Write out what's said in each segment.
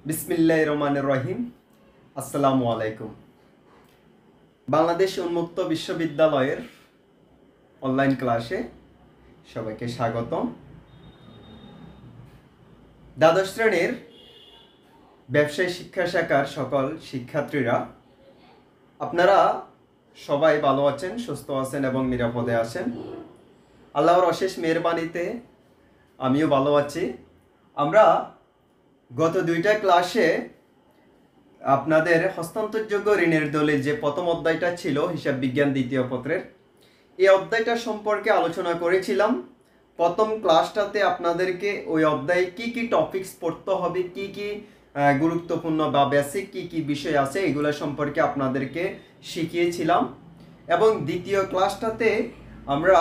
বিসমিল্লাহির রহমানির রহিম। আসসালামু আলাইকুম। বাংলাদেশ উন্মুক্ত বিশ্ববিদ্যালয়ের অনলাইন ক্লাসে সবাইকে স্বাগতম। দ্বাদশ শ্রেণীর ব্যবসায় শিক্ষা শাখার সকল শিক্ষার্থীরা, আপনারা সবাই ভালো আছেন, সুস্থ আছেন এবং নিরাপদে আছেন। আল্লাহর অশেষ মেহেরবানিতে আমিও ভালো আছি। আমরা গত দুইটা ক্লাসে আপনাদের হস্তান্তরযোগ্য ঋণের দলিল যে প্রথম অধ্যায়টা ছিল হিসাব বিজ্ঞান দ্বিতীয় পত্রের, এই অধ্যায়টা সম্পর্কে আলোচনা করেছিলাম। প্রথম ক্লাসটাতে আপনাদেরকে ওই অধ্যায়ে কি কি টপিকস পড়তে হবে, কি কি গুরুত্বপূর্ণ বা বেসিক কি কি বিষয় আছে, এগুলো সম্পর্কে আপনাদেরকে শিখিয়েছিলাম। এবং দ্বিতীয় ক্লাসটাতে আমরা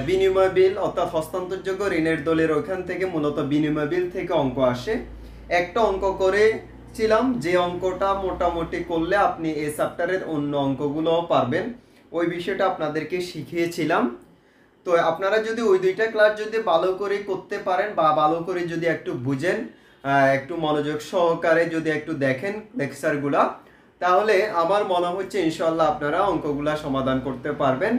বিনিময় বিল অর্থাৎ হস্তান্তরযোগ্য ঋণের দলের ওইখান থেকে মূলত বিনিময় বিল থেকে অঙ্ক আসে। একটা অঙ্ক করেছিলাম, যে অঙ্কটা মোটামুটি করলে আপনি এই চ্যাপ্টারের অন্য অঙ্কগুলোও পারবেন, ওই বিষয়টা আপনাদেরকে শিখিয়েছিলাম। তো আপনারা যদি ওই দুইটা ক্লাস যদি ভালো করে করতে পারেন বা ভালো করে যদি একটু বুঝেন, একটু মনোযোগ সহকারে যদি একটু দেখেন লেকচারগুলা, তাহলে আমার মনে হচ্ছে ইনশাল্লাহ আপনারা অঙ্কগুলা সমাধান করতে পারবেন।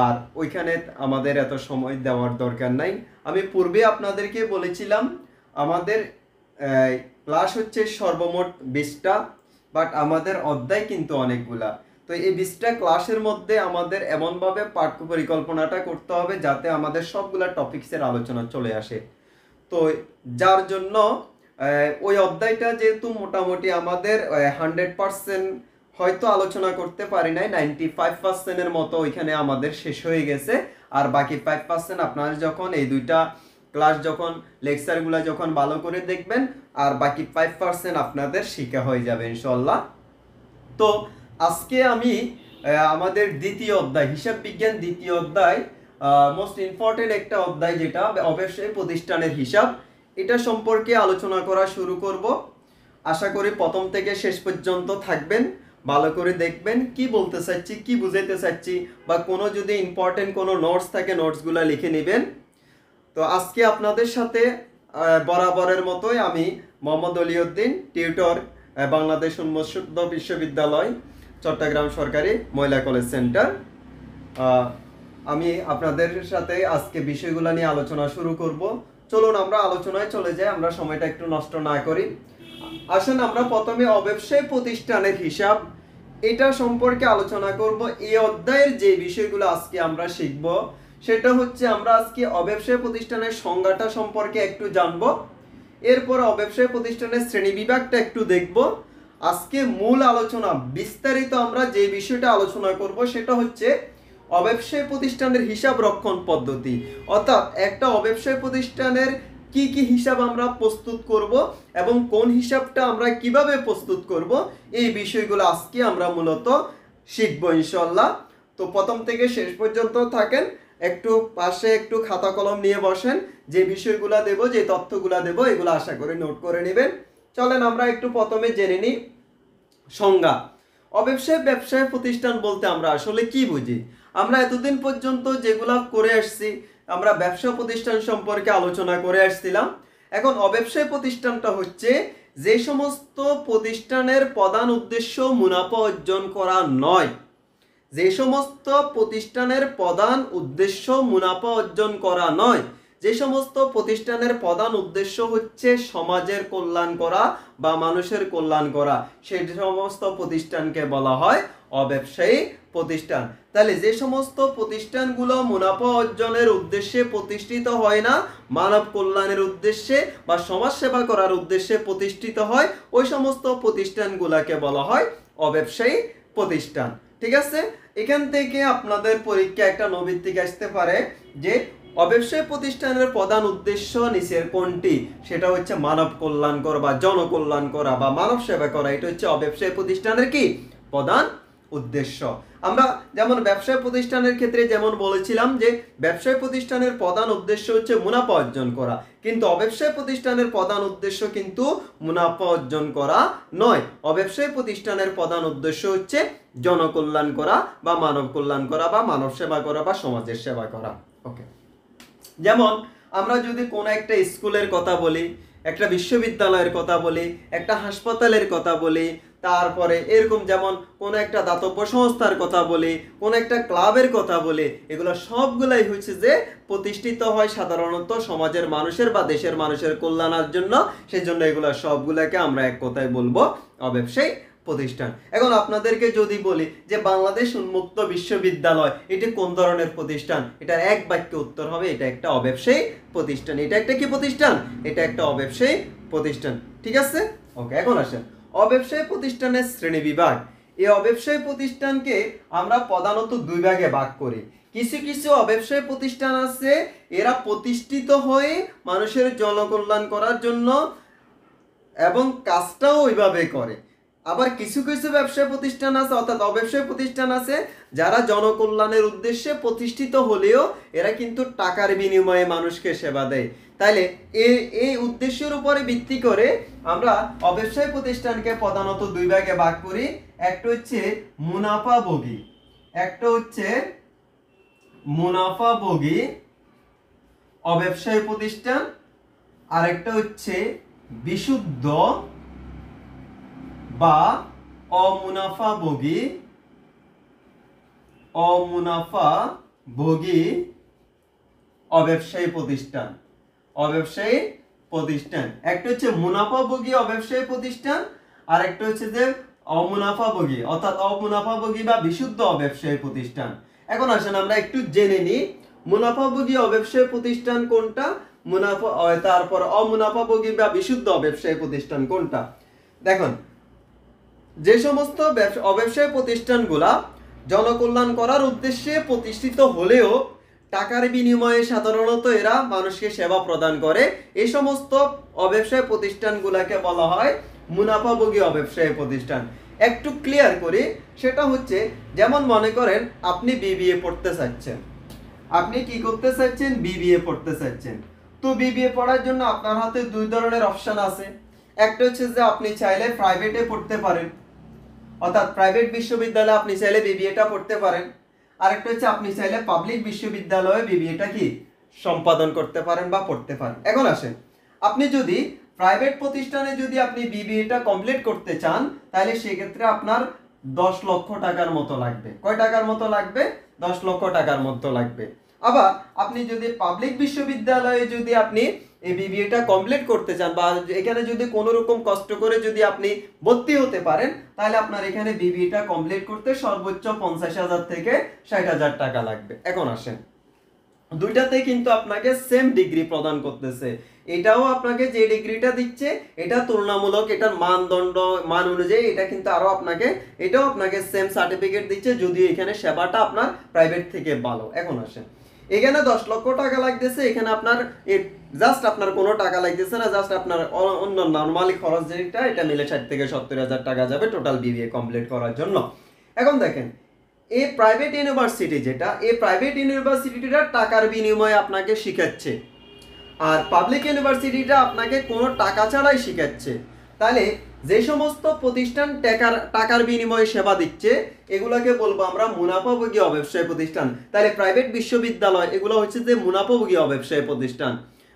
আর ওইখানে আমাদের এত সময় দেওয়ার দরকার নাই। আমি পূর্বে আপনাদেরকে বলেছিলাম আমাদের ক্লাস হচ্ছে সর্বমোট 20টা, বাট আমাদের অধ্যায় কিন্তু অনেকগুলা। তো এই 20টা ক্লাসের মধ্যে আমাদের এমনভাবে পাঠ্য পরিকল্পনাটা করতে হবে যাতে আমাদের সবগুলা টপিক্সের আলোচনা চলে আসে। তো যার জন্য ওই অধ্যায়টা যেহেতু মোটামুটি আমাদের 100% হয়তো আলোচনা করতে পারি নাই, 95%-এর মতো ওইখানে আমাদের শেষ হয়ে গেছে। আর বাকি 5% আপনারা যখন এই দুইটা ক্লাস যখন লেকচারগুলো যখন ভালো করে দেখবেন, আর বাকি 5% আপনাদের শিখা হয়ে যাবে ইনশাল্লাহ। তো আজকে আমি আমাদের দ্বিতীয় অধ্যায় হিসাব বিজ্ঞান দ্বিতীয় অধ্যায়, মোস্ট ইম্পর্টেন্ট একটা অধ্যায় যেটা অবশ্যই প্রতিষ্ঠানের হিসাব, এটা সম্পর্কে আলোচনা করা শুরু করব। আশা করি প্রথম থেকে শেষ পর্যন্ত থাকবেন, ভালো করে দেখবেন কি বলতে চাচ্ছি, কি বুঝাইতে চাচ্ছি, বা কোনো যদি ইম্পর্টেন্ট কোনো নোটস থাকে নোটসগুলো লিখে নেবেন। তো আজকে আপনাদের সাথে বরাবরের মতোই আমি মোহাম্মদ অলিউদ্দিন, টিউটর, বাংলাদেশ উন্মুক্ত বিশ্ববিদ্যালয়, চট্টগ্রাম সরকারি মহিলা কলেজ সেন্টার। আমি আপনাদের সাথে আজকে বিষয়গুলো নিয়ে আলোচনা শুরু করব। চলুন আমরা আলোচনায় চলে যাই, আমরা সময়টা একটু নষ্ট না করি। আসুন আমরা প্রথমে অব্যবসায় প্রতিষ্ঠানের হিসাব এটা সম্পর্কে আলোচনা করব। এই অধ্যায়ের যে বিষয়গুলো আজকে আমরা শিখব সেটা হচ্ছে আমরা আজকে অব্যবসায় প্রতিষ্ঠানের সংজ্ঞাটা সম্পর্কে একটু জানব, এরপর অব্যবসায় প্রতিষ্ঠানের শ্রেণী বিভাগটা একটু দেখব। আজকে মূল আলোচনা বিস্তারিত আমরা যে বিষয়টা আলোচনা করব সেটা হচ্ছে অব্যবসায় প্রতিষ্ঠানের হিসাব রক্ষণ পদ্ধতি, অর্থাৎ একটা অব্যবসায় প্রতিষ্ঠানের কি কি হিসাব আমরা প্রস্তুত করব এবং কোন হিসাবটা আমরা কিভাবে প্রস্তুত করব, এই বিষয়গুলো আজকে আমরা মূলত শিখবো ইনশাল্লাহ। তো প্রথম থেকে শেষ পর্যন্ত থাকেন, একটু পাশে একটু খাতা কলম নিয়ে বসেন, যে বিষয়গুলো দেব যে তথ্যগুলো দেব এগুলো আশা করে নোট করে নেবেন। চলেন আমরা একটু প্রথমে জেনে নিই সংজ্ঞা। ব্যবসায় প্রতিষ্ঠান বলতে আমরা আসলে কি বুঝি? আমরা এতদিন পর্যন্ত যেগুলা করে আসছি, আমরা ব্যবসা প্রতিষ্ঠান সম্পর্কে আলোচনা করে আসছিলাম। এখন অব্যবসায় প্রতিষ্ঠানটা হচ্ছে যে সমস্ত প্রতিষ্ঠানের প্রধান উদ্দেশ্য মুনাফা অর্জন করা নয়, যে সমস্ত প্রতিষ্ঠানের প্রধান উদ্দেশ্য মুনাফা অর্জন করা নয়, যে সমস্ত প্রতিষ্ঠানের প্রধান উদ্দেশ্য হচ্ছে সমাজের কল্যাণ করা বা মানুষের কল্যাণ করা, সেই সমস্ত প্রতিষ্ঠানকে বলা হয় অব্যবসায়ী প্রতিষ্ঠান। তাহলে যে সমস্ত প্রতিষ্ঠানগুলো মুনাফা অর্জনের উদ্দেশ্যে প্রতিষ্ঠিত হয় না, মানব কল্যাণের উদ্দেশ্যে বা সমাজ সেবা করার উদ্দেশ্যে প্রতিষ্ঠিত হয়, ওই সমস্ত প্রতিষ্ঠানগুলোকে বলা হয় অব্যবসায়ী প্রতিষ্ঠান। ঠিক আছে, এখান থেকে আপনাদের পরীক্ষা একটা নৈর্ব্যক্তিক আসতে পারে যে অব্যবসায় প্রতিষ্ঠানের প্রধান উদ্দেশ্য নিচের কোনটি? সেটা হচ্ছে মানব কল্যাণ করা বা জনকল্যাণ করা বা মানব সেবা করা, এটা হচ্ছে অব্যবসায় প্রতিষ্ঠানের কি প্রধান উদ্দেশ্য। আমরা যেমন ব্যবসায় প্রতিষ্ঠানের ক্ষেত্রে যেমন বলেছিলাম যে ব্যবসায় প্রতিষ্ঠানের প্রধান উদ্দেশ্য হচ্ছে মুনাফা অর্জন করা, কিন্তু অব্যবসায় প্রতিষ্ঠানের প্রধান উদ্দেশ্য কিন্তু মুনাফা অর্জন করা নয়। অব্যবসায় প্রতিষ্ঠানের প্রধান উদ্দেশ্য হচ্ছে জনকল্যাণ করা বা মানব কল্যাণ করা বা মানব সেবা করা বা সমাজের সেবা করা। ওকে, যেমন আমরা যদি কোনো একটা স্কুলের কথা বলি, একটা বিশ্ববিদ্যালয়ের কথা বলি, একটা হাসপাতালের কথা বলি, তারপরে এরকম যেমন কোনো একটা দাতব্য সংস্থার কথা বলি, কোনো একটা ক্লাবের কথা বলি, এগুলো সবগুলাই হচ্ছে যে প্রতিষ্ঠিত হয় সাধারণত সমাজের মানুষের বা দেশের মানুষের কল্যাণের জন্য। সেই জন্য এগুলো সবগুলোকে আমরা এক কথায় বলবো অব্যবসায়ী প্রতিষ্ঠান। এখন আপনাদেরকে যদি বলি যে বাংলাদেশ উন্মুক্ত বিশ্ববিদ্যালয় এটি কোন ধরনের প্রতিষ্ঠান, এটার এক বাক্যে উত্তর হবে এটা একটা অব্যবসায়ী প্রতিষ্ঠান। এটা একটা কি প্রতিষ্ঠান? এটা একটা অব্যবসায়ী প্রতিষ্ঠান। ঠিক আছে, ওকে। এখন আসেন অব্যবসায়ী প্রতিষ্ঠানের শ্রেণী বিভাগ। এই অব্যবসায়ী প্রতিষ্ঠানকে আমরা প্রধানত দুই ভাগে ভাগ করি। কিছু কিছু অব্যবসায়ী প্রতিষ্ঠান আছে এরা প্রতিষ্ঠিত হয়ে মানুষের জনকল্যাণ করার জন্য এবং কাজটাও ওইভাবে করে। আবার কিছু কিছু ব্যবসায় প্রতিষ্ঠান আছে অর্থাৎ অব্যবসায়ী প্রতিষ্ঠান আছে যারা জনকল্যাণের উদ্দেশ্যে প্রতিষ্ঠিত হলেও এরা কিন্তু টাকার বিনিময়ে মানুষকে সেবা দেয়। তাইলে এই উদ্দেশ্যের উপরে ভিত্তি করে আমরা অব্যবসায়ী প্রতিষ্ঠানকে প্রধানত দুই ভাগে ভাগ করি। একটা হচ্ছে মুনাফাভোগী, একটা হচ্ছে মুনাফাভোগী অব্যবসায়ী প্রতিষ্ঠান, আর একটা হচ্ছে বিশুদ্ধ বা অমুনাফাভোগী অব্যবসায়ী প্রতিষ্ঠান। অব্যবসায়ী প্রতিষ্ঠান একটা হচ্ছে মুনাফাভোগী অব্যবসায়ী প্রতিষ্ঠান, আর একটা হচ্ছে যে অমুনাফাভোগী অর্থাৎ অমুনাফাভোগী বা বিশুদ্ধ অব্যবসায়ী প্রতিষ্ঠান। এখন আসেন আমরা একটু জেনে নিই মুনাফাভোগী অব্যবসায়ী প্রতিষ্ঠান কোনটা, তারপর অমুনাফাভোগী বা বিশুদ্ধ অব্যবসায়ী প্রতিষ্ঠান কোনটা। দেখুন, যে সমস্ত অব্যবসায়ী প্রতিষ্ঠানগুলা জনকল্যাণ করার উদ্দেশ্যে প্রতিষ্ঠিত হলেও টাকার বিনিময়ে সাধারণত এরা মানুষকে সেবা প্রদান করে, এই সমস্ত অব্যবসায়ী প্রতিষ্ঠানগুলোকে বলা হয় মুনাফাভোগী অব্যবসায়ী প্রতিষ্ঠান। একটু ক্লিয়ার করি, সেটা হচ্ছে যেমন মনে করেন আপনি বিবিএ পড়তে চাচ্ছেন, আপনি কি করতে চাচ্ছেন? বিবিএ পড়তে চাচ্ছেন। তো বিবিএ পড়ার জন্য আপনার হাতে দুই ধরনের অপশন আছে। একটা হচ্ছে যে আপনি চাইলে প্রাইভেটে পড়তে পারেন, অর্থাৎ প্রাইভেট বিশ্ববিদ্যালয়ে আপনি চাইলে বিবিএটা পড়তে পারেন। আরেকটা হচ্ছে আপনি চাইলে পাবলিক বিশ্ববিদ্যালয়ে বিবিএটা কি সম্পাদন করতে পারেন বা পড়তে পারেন। এখন আসেন, আপনি যদি প্রাইভেট প্রতিষ্ঠানে যদি আপনি বিবিএটা কমপ্লিট করতে চান তাহলে সেক্ষেত্রে আপনার 10 লক্ষ টাকার মতো লাগবে। কয় টাকার মতো লাগবে? 10 লক্ষ টাকার মতো লাগবে। আবার আপনি যদি পাবলিক বিশ্ববিদ্যালয়ে যদি আপনি এই বিবিএটা কমপ্লিট করতে চান বা এখানে যদি কোনো রকম কষ্ট করে যদি আপনি ভর্তি হতে পারেন তাহলে আপনার এখানে বিবিএটা কমপ্লিট করতে সর্বোচ্চ 50,000 থেকে 60,000 টাকা লাগবে। এখন আসেন, দুইটাতে কিন্তু আপনাকে সেম ডিগ্রি প্রদান করতেছে। এটাও আপনাকে যে ডিগ্রিটা দিচ্ছে এটা তুলনামূলক, এটার মানদণ্ড মান অনুযায়ী এটা কিন্তু আরো আপনাকে এটাও আপনাকে সেম সার্টিফিকেট দিচ্ছে, যদিও এখানে সেবাটা আপনার প্রাইভেট থেকে ভালো। এখন আসেন, এখানে 10 লক্ষ টাকা লাগতেছে, এখানে আপনার জাস্ট আপনার কোনো টাকা লাগতেছে না, জাস্ট আপনার অন্য নরমালি খরচ যেটা এটা মিলে 60 থেকে 70,000 টাকা যাবে টোটাল বিবিএ কমপ্লিট করার জন্য। এখন দেখেন, এই প্রাইভেট ইউনিভার্সিটি যেটা, এই প্রাইভেট ইউনিভার্সিটিটা টাকার বিনিময়ে আপনাকে শিখাচ্ছে, আর পাবলিক ইউনিভার্সিটিটা আপনাকে কোনো টাকা ছাড়াই শিখাচ্ছে। তাহলে যে সমস্ত প্রতিষ্ঠান টাকার বিনিময়ে সেবা দিচ্ছে এগুলোকে বলবো আমরা মুনাফাভোগী অব্যবসায়ী প্রতিষ্ঠান। তাহলে প্রাইভেট বিশ্ববিদ্যালয় এগুলো হচ্ছে যে মুনাফাভোগী অব্যবসায়ী প্রতিষ্ঠান।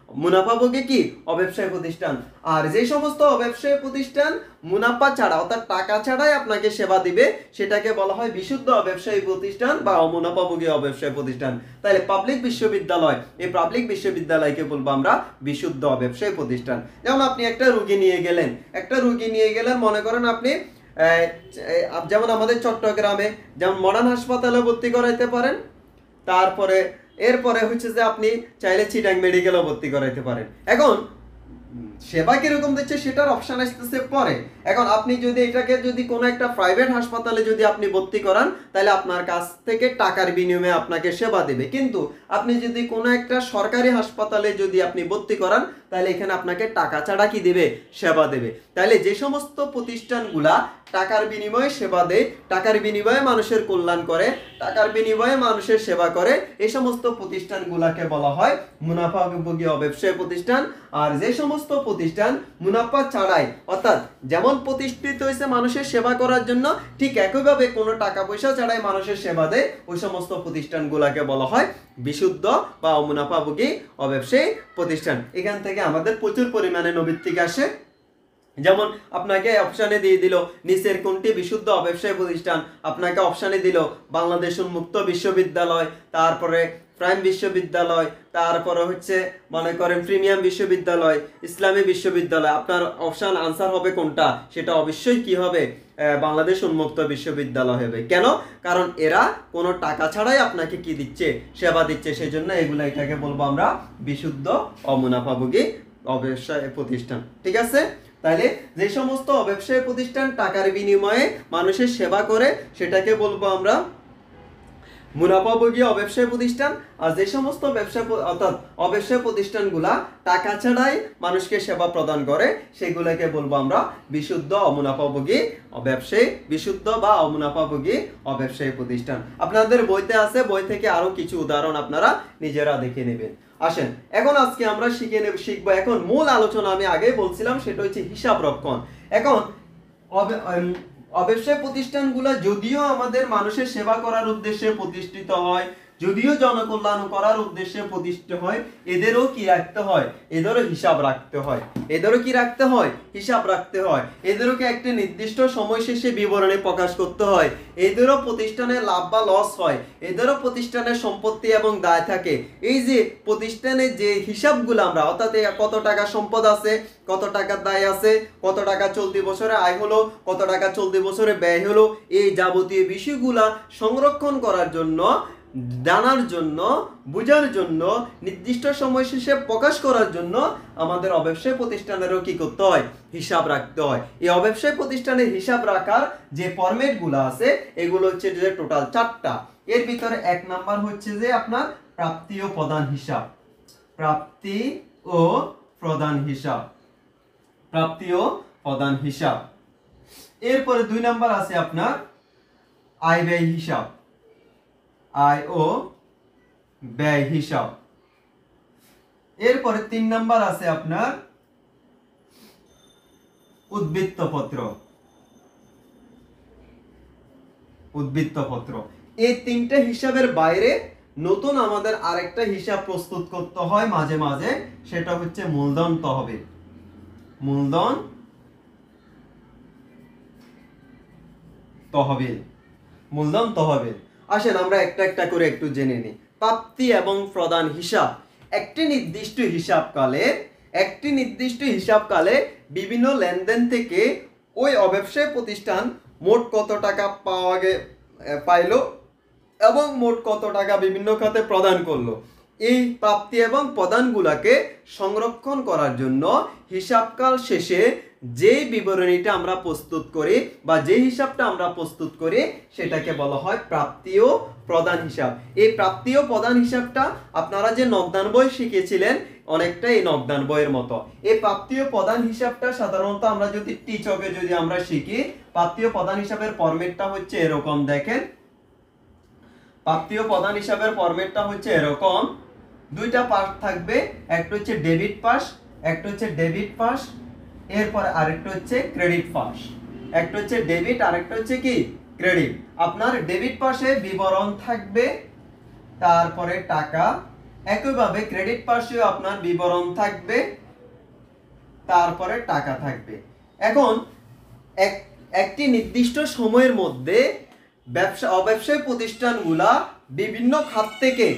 মুনাফাভোগী কি? অব্যবসায়ী প্রতিষ্ঠান। আর যে সমস্ত অব্যবসায়ী প্রতিষ্ঠান মুনাফা ছাড়া অর্থাৎ টাকা ছাড়াই আপনাকে সেবা দিবে সেটাকে বলা হয় বিশুদ্ধ অব্যবসায়ী প্রতিষ্ঠান বা অমুনাফাভোগী অব্যবসায়ী প্রতিষ্ঠান। তাহলে পাবলিক বিশ্ববিদ্যালয়, এই পাবলিক বিশ্ববিদ্যালয়কে বলবো আমরা বিশুদ্ধ অব্যবসায়ী প্রতিষ্ঠান। যেমন আপনি একটা রোগী নিয়ে গেলেন, মনে করেন আপনি যেমন আমাদের চট্টগ্রামে যেমন মডার্ন হাসপাতালে ভর্তি করাইতে পারেন, তারপরে এরপরে হচ্ছে যে আপনি চাইলে চিটাং মেডিকেলও ভর্তি করাইতে পারেন। এখন সেবা কিরকম দিচ্ছে সেটার অপশন আসতেছে পরে। এখন আপনি যদি এটাকে যদি কোনো একটা প্রাইভেট হাসপাতালে যদি আপনি ভর্তি করান তাহলে আপনার কাছ থেকে টাকার বিনিময়ে আপনাকে সেবা দেবে, কিন্তু আপনি যদি কোনো একটা সরকারি হাসপাতালে যদি আপনি ভর্তি করান তাহলে এখানে আপনাকে টাকা ছাড়া কি দেবে? সেবা দেবে। তাহলে যে সমস্ত প্রতিষ্ঠানগুলা টাকার বিনিময়ে সেবা দেয়, টাকার বিনিময়ে মানুষের কল্যাণ করে, টাকার বিনিময়ে মানুষের সেবা করে, এই সমস্ত প্রতিষ্ঠানগুলাকে বলা হয় মুনাফাভোগী ব্যবসায়ী প্রতিষ্ঠান। আর যে সমস্ত প্রতিষ্ঠান মুনাফা ছাড়াই, অর্থাৎ যেমন প্রতিষ্ঠিত হয়েছে মানুষের সেবা করার জন্য, ঠিক একইভাবে কোনো টাকা পয়সা ছাড়াই মানুষের সেবা দেয়, ওই সমস্ত প্রতিষ্ঠানগুলোকে বলা হয় বিশুদ্ধ বা অমুনাফাভোগী অব্যবসায়ী প্রতিষ্ঠান। এখান থেকে আমাদের প্রচুর পরিমাণে নৈর্ব্যক্তিক আসে। যেমন আপনাকে অপশানে দিয়ে দিল নিচের কোনটি বিশুদ্ধ অব্যবসায়ী প্রতিষ্ঠান, আপনাকে অপশানে দিল বাংলাদেশ উন্মুক্ত বিশ্ববিদ্যালয়, তারপরে প্রাইম বিশ্ববিদ্যালয়, তারপরে হচ্ছে মনে করেন প্রিমিয়াম বিশ্ববিদ্যালয়, ইসলামী বিশ্ববিদ্যালয়। আপনার অপশান আনসার হবে কোনটা, সেটা অবশ্যই কি হবে, বাংলাদেশ উন্মুক্ত বিশ্ববিদ্যালয় হবে। কেন? কারণ এরা কোনো টাকা ছাড়াই আপনাকে কি দিচ্ছে, সেবা দিচ্ছে, সেই জন্য এগুলো এটাকে বলবো আমরা বিশুদ্ধ অমুনাফাভোগী অব্যবসায়ী প্রতিষ্ঠান। ঠিক আছে? তাহলে যে সমস্ত অব্যবসায়ী প্রতিষ্ঠান টাকার বিনিময়ে মানুষের সেবা করে সেটাকে বলবো আমরা মুনাফাভোগী অব্যবসায়ী প্রতিষ্ঠান। আর যে সমস্ত ব্যবসা অর্থাৎ অব্যবসায়ী প্রতিষ্ঠানগুলা টাকা ছাড়াই মানুষকে সেবা প্রদান করে সেগুলোকে বলবো আমরা বিশুদ্ধ অমুনাফাভোগী ব্যবসায়ী, বিশুদ্ধ বা অমুনাফাভোগী অব্যবসায়ী প্রতিষ্ঠান। আপনাদের বইতে আছে, বই থেকে আরো কিছু উদাহরণ আপনারা নিজেরা দেখে নেবেন। আসেন এখন আজকে আমরা শিখবো এখন মূল আলোচনা। আমি আগেই বলছিলাম সেটা হচ্ছে হিসাব রক্ষণ। এখন অব্যবসায় প্রতিষ্ঠানগুলো যদিও আমাদের মানুষের সেবা করার উদ্দেশ্যে প্রতিষ্ঠিত হয়, যদিও জনকল্যাণ করার উদ্দেশ্যে প্রতিষ্ঠিত হয়, এদেরও কি রাখতে হয়, এদেরও হিসাব রাখতে হয়। এদেরও কি রাখতে হয়, হিসাব রাখতে হয়। এদেরকে একটা নির্দিষ্ট সময় শেষে বিবরণী প্রকাশ করতে হয়। এদেরও প্রতিষ্ঠানের লাভ বা লস হয়, এদেরও প্রতিষ্ঠানের সম্পত্তি এবং দায় থাকে। এই যে প্রতিষ্ঠানের যে হিসাবগুলো আমরা, অর্থাৎ কত টাকা সম্পদ আছে, কত টাকার দায় আছে, কত টাকা চলতি বছরে আয় হলো, কত টাকা চলতি বছরে ব্যয় হলো, এই যাবতীয় বিষয়গুলা সংরক্ষণ করার জন্য, জানার জন্য, বোঝার জন্য, নির্দিষ্ট সময় শেষে প্রকাশ করার জন্য আমাদের অব্যবসায় প্রতিষ্ঠানেরও কি করতে হয়, হিসাব রাখতে হয়। এই অব্যবসায় প্রতিষ্ঠানের হিসাব রাখার যে ফরম্যাটগুলো আছে এগুলো হচ্ছে যে টোটাল 4টা। এর ভিতরে 1 নাম্বার হচ্ছে যে আপনার প্রাপ্তি ও প্রদান হিসাব, প্রাপ্তি ও প্রদান হিসাব, প্রাপ্তি ও প্রদান হিসাব। এরপরে 2 নাম্বার আছে আপনার আয় ব্যয় হিসাব, আয় ও ব্যয় হিসাব। এরপরে 3 নাম্বার আছে আপনার উদ্বৃত্তপত্র, উদ্বৃত্তপত্র। এই 3টে হিসাবের বাইরে নতুন আমাদের আরেকটা হিসাব প্রস্তুত করতে হয় মাঝে মাঝে, সেটা হচ্ছে মূলধন তহবিল, মূলধন তহবিল, মূলধন তহবিল। আসেন আমরা একটা একটা করে একটু জেনে নিই। প্রাপ্তি এবং প্রদান হিসাব একটি নির্দিষ্ট হিসাবকালে বিভিন্ন লেনদেন থেকে ওই অব্যবসায় প্রতিষ্ঠান মোট কত টাকা পাইলো এবং মোট কত টাকা বিভিন্ন খাতে প্রদান করলো, এই প্রাপ্তি এবং প্রদানগুলোকে সংরক্ষণ করার জন্য হিসাবকাল শেষে যে বিবরণীটা আমরা প্রস্তুত করি বা যে হিসাবটা আমরা প্রস্তুত করি সেটাকে বলা হয় প্রাপ্তি ও প্রদান হিসাব। এই প্রাপ্তি ও প্রদান হিসাবটা আপনারা যে নগদান বই শিখেছিলেন অনেকটা এই নগদান বইয়ের মতো। এই প্রাপ্তি ও প্রদান হিসাবটা সাধারণত আমরা যদি টিচকে যদি আমরা শিখি, প্রাপ্তি ও প্রদান হিসাবের ফরম্যাটটা হচ্ছে এরকম। দেখেন প্রাপ্তি ও প্রদান হিসাবের ফরম্যাটটা হচ্ছে এরকম। 2টা পার্ট থাকবে, একটা হচ্ছে ডেবিট পাস, একটা হচ্ছে ডেবিট পাস, এরপর আরেকটা হচ্ছে ক্রেডিট পাস। একটা হচ্ছে ডেবিট, আরেকটা হচ্ছে কি ক্রেডিট। আপনার ডেবিট পাশে বিবরণ থাকবে, তারপরে টাকা। একইভাবে ক্রেডিট পাশেও আপনার বিবরণ থাকবে, তারপরে টাকা থাকবে। এখন একটি নির্দিষ্ট সময়ের মধ্যে অব্যবসায়ী প্রতিষ্ঠানগুলা বিভিন্ন খাত থেকে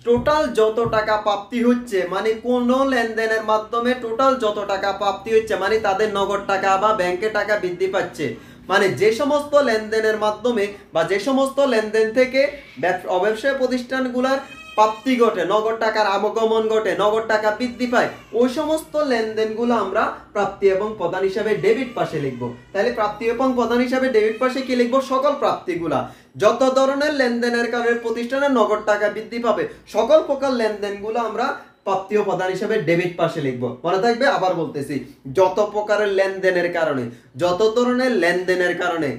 টোটাল যত টাকা প্রাপ্তি হচ্ছে, মানে কোন লেনদেনের মাধ্যমে টোটাল যত টাকা প্রাপ্তি হচ্ছে, মানে তাদের নগদ টাকা বা ব্যাংকে টাকা বৃদ্ধি পাচ্ছে, মানে যে সমস্ত লেনদেনের মাধ্যমে বা যে সমস্ত লেনদেন থেকে অব্যবসায় প্রতিষ্ঠানগুলোর প্রাপ্তি ঘটে, নগদ টাকার আগমন ঘটে, নগদ টাকা বৃদ্ধি পায়, ওই সমস্ত লেনদেনগুলো আমরা প্রাপ্তি এবং প্রদান হিসাবে ডেবিট পাশে লিখবো। তাহলে প্রাপ্তি এবং প্রদান হিসাবে ডেবিট পাশে কি লিখবো, সকল প্রাপ্তিগুলা, যত ধরনের লেনদেনের কারণে প্রতিষ্ঠানের নগদ টাকা বৃদ্ধি পাবে সকল প্রকার লেনদেনগুলো আমরা প্রাপ্তি ও প্রদান হিসাবে ডেবিট পাশে লিখবো। মনে থাকবে, আবার বলতেছি, যত প্রকারের লেনদেনের কারণে, যত ধরনের লেনদেনের কারণে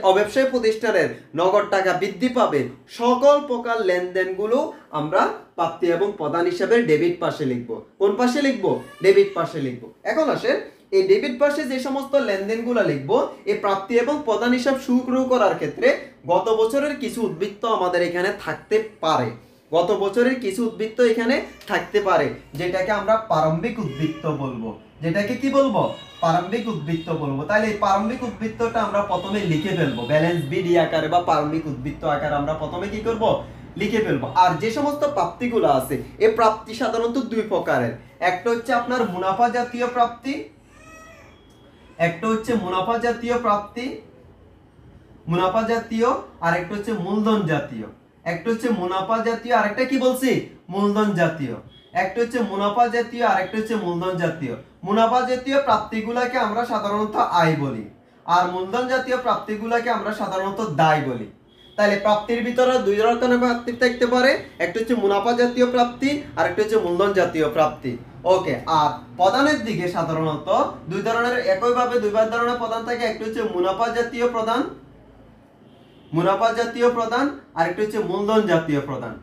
অব্যবসায়ী প্রতিষ্ঠানের নগদ টাকা বৃদ্ধি পাবে, সকল প্রকার লেনদেনগুলো আমরা প্রাপ্তি এবং প্রদান হিসাবে ডেবিট পাশে লিখবো। কোন পাশে লিখবো? ডেবিট পাশে লিখবো। এখন আসেন, এই ডেবিট পাশে যে সমস্ত লেনদেনগুলো লিখবো, এই প্রাপ্তি এবং প্রদান হিসাব শুরু করার ক্ষেত্রে গত বছরের কিছু উদ্বৃত্ত আমাদের এখানে থাকতে পারে। গত বছরের কিছু উদ্বৃত্ত এখানে থাকতে পারে, যেটাকে আমরা প্রারম্ভিক উদ্বৃত্ত বলবো। যেটাকে কি বলবো? প্রারম্ভিক উদ্বৃত্ত বলবো। তাহলে এই প্রারম্ভিক উদ্বৃত্তটা আমরা প্রথমে লিখে ফেলবো, ব্যালেন্স বিডি আকারে বা প্রারম্ভিক উদ্বৃত্ত আকারে আমরা প্রথমে কি করব? লিখে ফেলবো। আর যে সমস্ত প্রাপ্তিগুলো আছে, এই প্রাপ্তি সাধারণত দুই প্রকারের। একটা হচ্ছে আপনার মুনাফা জাতীয় প্রাপ্তি, একটা হচ্ছে মুনাফা জাতীয় প্রাপ্তি, মুনাফা জাতীয়, আর একটা হচ্ছে মূলধন জাতীয়। একটা হচ্ছে মুনাফা জাতীয়, আরেকটা কি বলছি? মূলধন জাতীয়। একটা হচ্ছে মুনাফা জাতীয়, আরেকটা হচ্ছে মূলধন জাতীয়। মুনাফা জাতীয় প্রাপ্তিগুলোকে আমরা সাধারণত আয় বলি, আর মূলধন জাতীয় প্রাপ্তিগুলোকে আমরা সাধারণত দায় বলি। তাহলে প্রাপ্তির ভিতরে দুই রকমের প্রাপ্তি থাকতে পারে, একটা হচ্ছে মুনাফা জাতীয় প্রাপ্তি, আর একটা হচ্ছে মূলধন জাতীয় প্রাপ্তি। ওকে। আর প্রদানের দিকে সাধারণত দুই ধরনের, একইভাবে দুইবার ধরনের প্রদান থাকে। একটা হচ্ছে মুনাফা জাতীয় প্রদান, মুনাফা জাতীয় প্রদান, আর একটা হচ্ছে মূলধন জাতীয় প্রদান।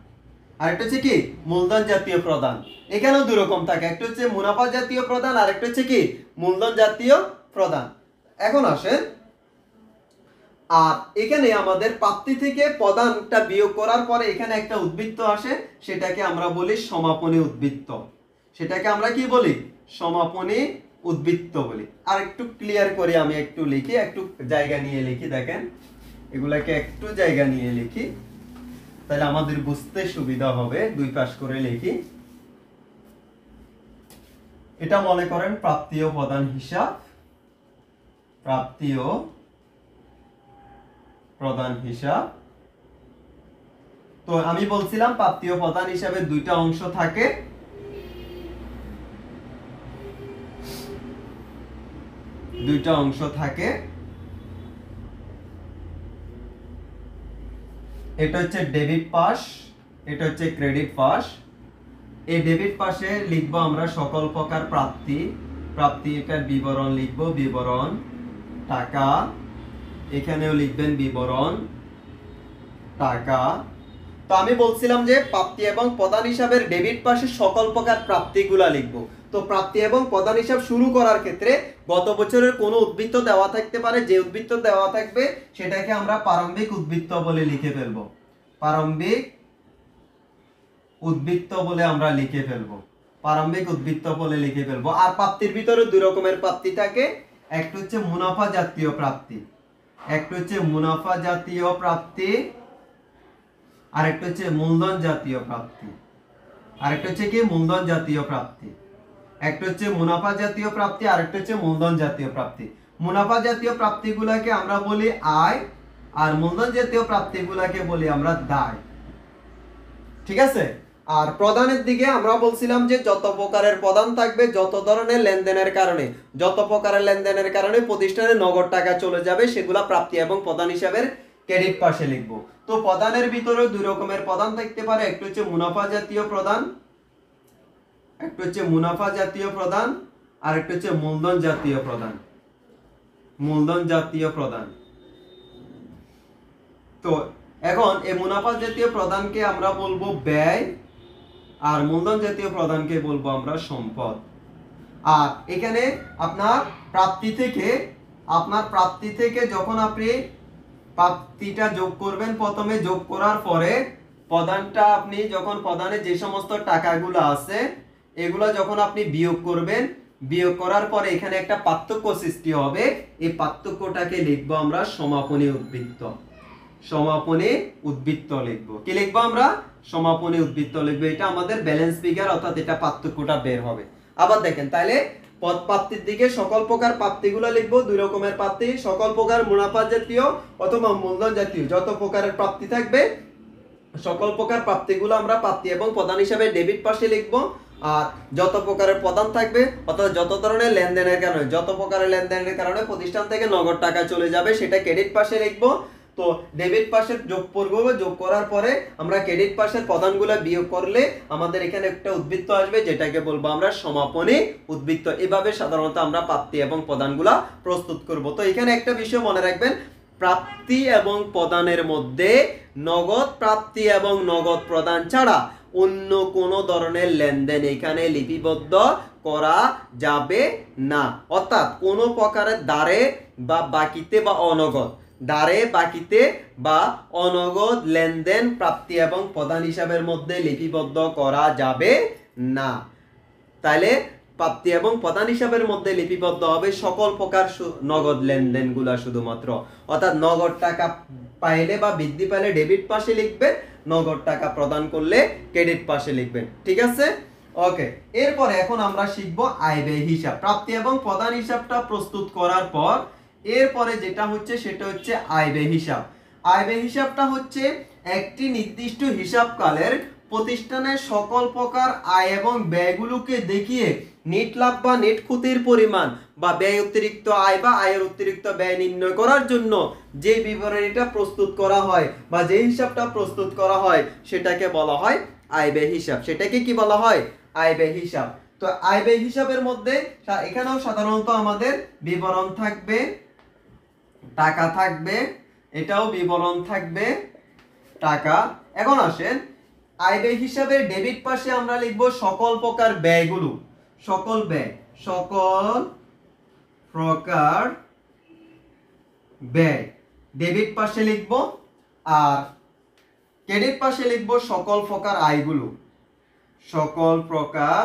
আরেকটা হচ্ছে কি? মূলধন জাতীয় প্রদান। এখানেও দুই রকম থাকে, একটা হচ্ছে মুনাফা জাতীয় প্রদান, আর একটা হচ্ছে কি? মূলধন জাতীয় প্রদান। এখন আসেন, আর এখানে আমাদের প্রাপ্তি থেকে প্রদানটা বিয়োগ করার পরে এখানে একটা উদ্বৃত্ত আসে, সেটাকে আমরা বলি সমাপনী উদ্বৃত্ত। সেটাকে আমরা কি বলি? সমাপনী উদ্বৃত্ত বলি। আর একটু ক্লিয়ার করে আমি একটু লিখি, একটু জায়গা নিয়ে লিখি। দেখেন, এগুলাকে একটু জায়গা নিয়ে লিখি, তাহলে আমাদের বুঝতে সুবিধা হবে। দুই পাশ করে লিখি। এটা মনে করেন প্রাপ্তি ও প্রদান হিসাব, প্রাপ্তি ও প্রদান হিসাব। তো আমি বলছিলাম প্রাপ্তি ও প্রদান হিসাবে দুইটা অংশ থাকে। দুইটা অংশ থাকে। এটা হচ্ছে ডেবিট পাশ, এটা হচ্ছে ক্রেডিট পাশ। এই ডেবিট পাশে লিখবো আমরা সকল প্রকার প্রাপ্তি, প্রাপ্তি এটার বিবরণ লিখবো, বিবরণ টাকা। এখানেও লিখবেন বিবরণ টাকা। তো আমি বলছিলাম যে প্রাপ্তি এবং প্রদান হিসাবের ডেবিট পাশে সকল প্রকার প্রাপ্তিগুলা লিখবো। তো প্রাপ্তি এবং প্রদান হিসাব শুরু করার ক্ষেত্রে গত বছরের কোনো উদ্বৃত্ত দেওয়া থাকতে পারে, যে উদ্বৃত্ত দেওয়া থাকবে সেটাকে আমরা প্রারম্ভিক উদ্বৃত্ত বলে লিখে ফেলবো। প্রারম্ভিক উদ্বৃত্ত বলে আমরা লিখে ফেলবো, প্রারম্ভিক উদ্বৃত্ত বলে লিখে ফেলবো। আর প্রাপ্তির ভিতরে দুই রকমের প্রাপ্তি থাকে, একটা হচ্ছে মুনাফা জাতীয় প্রাপ্তি, একটা হচ্ছে মুনাফা জাতীয় প্রাপ্তি, আর একটা হচ্ছে মূলধন জাতীয় প্রাপ্তি। আর একটা হচ্ছে কি? মূলধন জাতীয় প্রাপ্তি। একটা হচ্ছে মুনাফা জাতীয় প্রাপ্তি, আর একটা হচ্ছে মূলধন জাতীয় প্রাপ্তি। মুনাফা জাতীয় প্রাপ্তিগুলোকে আমরা বলি আয়, আর মূলধন জাতীয় প্রাপ্তিগুলোকে বলি আমরা দায়। ঠিক আছে? আর প্রদানের দিকে আমরা বলছিলাম যে যত প্রকারের প্রদান থাকবে, যত ধরনের লেনদেনের কারণে, যত প্রকারের লেনদেনের কারণে প্রতিষ্ঠানে নগদ টাকা চলে যাবে, সেগুলা প্রাপ্তি এবং প্রদান হিসাবের ক্রেডিট পাশে লিখবো। তো প্রদানের ভিতরে দুই রকমের প্রদান থাকতে পারে, একটা হচ্ছে মুনাফা জাতীয় প্রদান, একটা হচ্ছে মুনাফা জাতীয় প্রদান, আর একটা হচ্ছে মূলধন জাতীয় প্রদান, মূলধন জাতীয় প্রদান। তো এখন এই মুনাফা জাতীয় প্রদানকে আমরা বলবো ব্যয়, আর মূলধন জাতীয় প্রদানকে বলবো আমরা সম্পদ। আর এখানে আপনার প্রাপ্তি থেকে যখন আপনি প্রাপ্তিটা যোগ করবেন, প্রথমে যোগ করার পরে প্রদানটা আপনি যখন প্রদানে যে সমস্ত টাকাগুলো আছে এগুলো যখন আপনি বিয়োগ করবেন, বিয়োগ করার পরে এখানে একটা পার্থক্য সৃষ্টি হবে। এই পার্থক্যটাকে লিখবো আমরা সমাপনী উদ্বৃত্ত। সমাপনী উদ্বৃত্ত লিখবো। কি লিখবো আমরা? সমাপনী উদ্বৃত্ত লিখবো। এটা আমাদের ব্যালেন্স ফিগার, অর্থাৎ এটা পার্থক্যটা বের হবে। আবার দেখেন, তাহলে প্রাপ্তির দিকে সকল প্রকার প্রাপ্তিগুলো লিখবো। দুই রকমের প্রাপ্তি, সকল প্রকার মুনাফা জাতীয় অথবা মূলধন জাতীয়, যত প্রকারের প্রাপ্তি থাকবে সকল প্রকার প্রাপ্তিগুলো আমরা প্রাপ্তি এবং প্রদান হিসাবে ডেবিট পাশে লিখবো। আর যত প্রকারের প্রদান থাকবে, অর্থাৎ যত ধরনের লেনদেনের কারণে, যত প্রকারের লেনদেনের কারণে প্রতিষ্ঠান থেকে নগদ টাকা চলে যাবে, সেটা ক্রেডিট পাশে লিখবো। তো ডেবিট পাশের যোগ করব, যোগ করার পরে আমরা ক্রেডিট পাশের পদানগুলো বিয়োগ করলে আমাদের এখানে একটা উদ্বৃত্ত আসবে, যেটাকে বলবো আমরা সমাপনী উদ্বৃত্ত। এভাবে সাধারণত আমরা প্রাপ্তি এবং প্রদানগুলো প্রস্তুত করব। তো এখানে একটা বিষয় মনে রাখবেন, প্রাপ্তি এবং প্রদানের মধ্যে নগদ প্রাপ্তি এবং নগদ প্রদান ছাড়া অন্য কোনো ধরনের লেনদেন এখানে লিপিবদ্ধ করা যাবে না। অর্থাৎ কোনো প্রকারের দ্বারে বা বাকিতে বা অনগদ, দ্বারে বাকিতে বা অনগদ লেনদেন প্রাপ্তি এবং প্রদান হিসাবের মধ্যে লিপিবদ্ধ করা যাবে না। তাহলে প্রাপ্তি এবং প্রদান হিসাবের মধ্যে লিপিবদ্ধ হবে সকল প্রকার নগদ লেনদেনগুলা শুধুমাত্র। অর্থাৎ নগদ টাকা পাইলে বা বৃদ্ধি পাইলে ডেবিট পাশে লিখবেন, নগদ টাকা প্রদান করলে ক্রেডিট পাশে লিখবেন। ঠিক আছে, ওকে। এরপরে এখন আমরা শিখবো আয় ব্যয় হিসাব। প্রাপ্তি এবং প্রদান হিসাবটা প্রস্তুত করার পর এরপরে যেটা হচ্ছে সেটা হচ্ছে আয় ব্যয় হিসাব। আয় ব্যয় হিসাবটা হচ্ছে একটি নির্দিষ্ট হিসাবকালের প্রতিষ্ঠানের সকল প্রকার আয় এবং ব্যয়গুলোকে দেখিয়ে নেট লাভ বা নেট ক্ষতির পরিমাণ বা ব্যয় অতিরিক্ত আয় বা আয়ের অতিরিক্ত ব্যয় নির্ণয় করার জন্য যে বিবরণীটা প্রস্তুত করা হয় বা যে হিসাবটা প্রস্তুত করা হয় সেটাকে বলা হয় আয় ব্যয় হিসাব। সেটাকে কি বলা হয়? আয় ব্যয় হিসাব। তো আয় ব্যয় হিসাবের মধ্যে এখানেও সাধারণত আমাদের বিবরণ থাকবে, টাকা থাকবে, এটাও বিবরণ থাকবে, টাকা। এখন আসেন আয় ব্যয় হিসাবের ডেবিট পাশে আমরা লিখব সকল প্রকার ব্যয়গুলো, সকল ব্যয়, সকল প্রকার ব্যয় ডেবিট পাশে লিখব। আর ক্রেডিট পাশে লিখব সকল প্রকার আয়গুলো, সকল প্রকার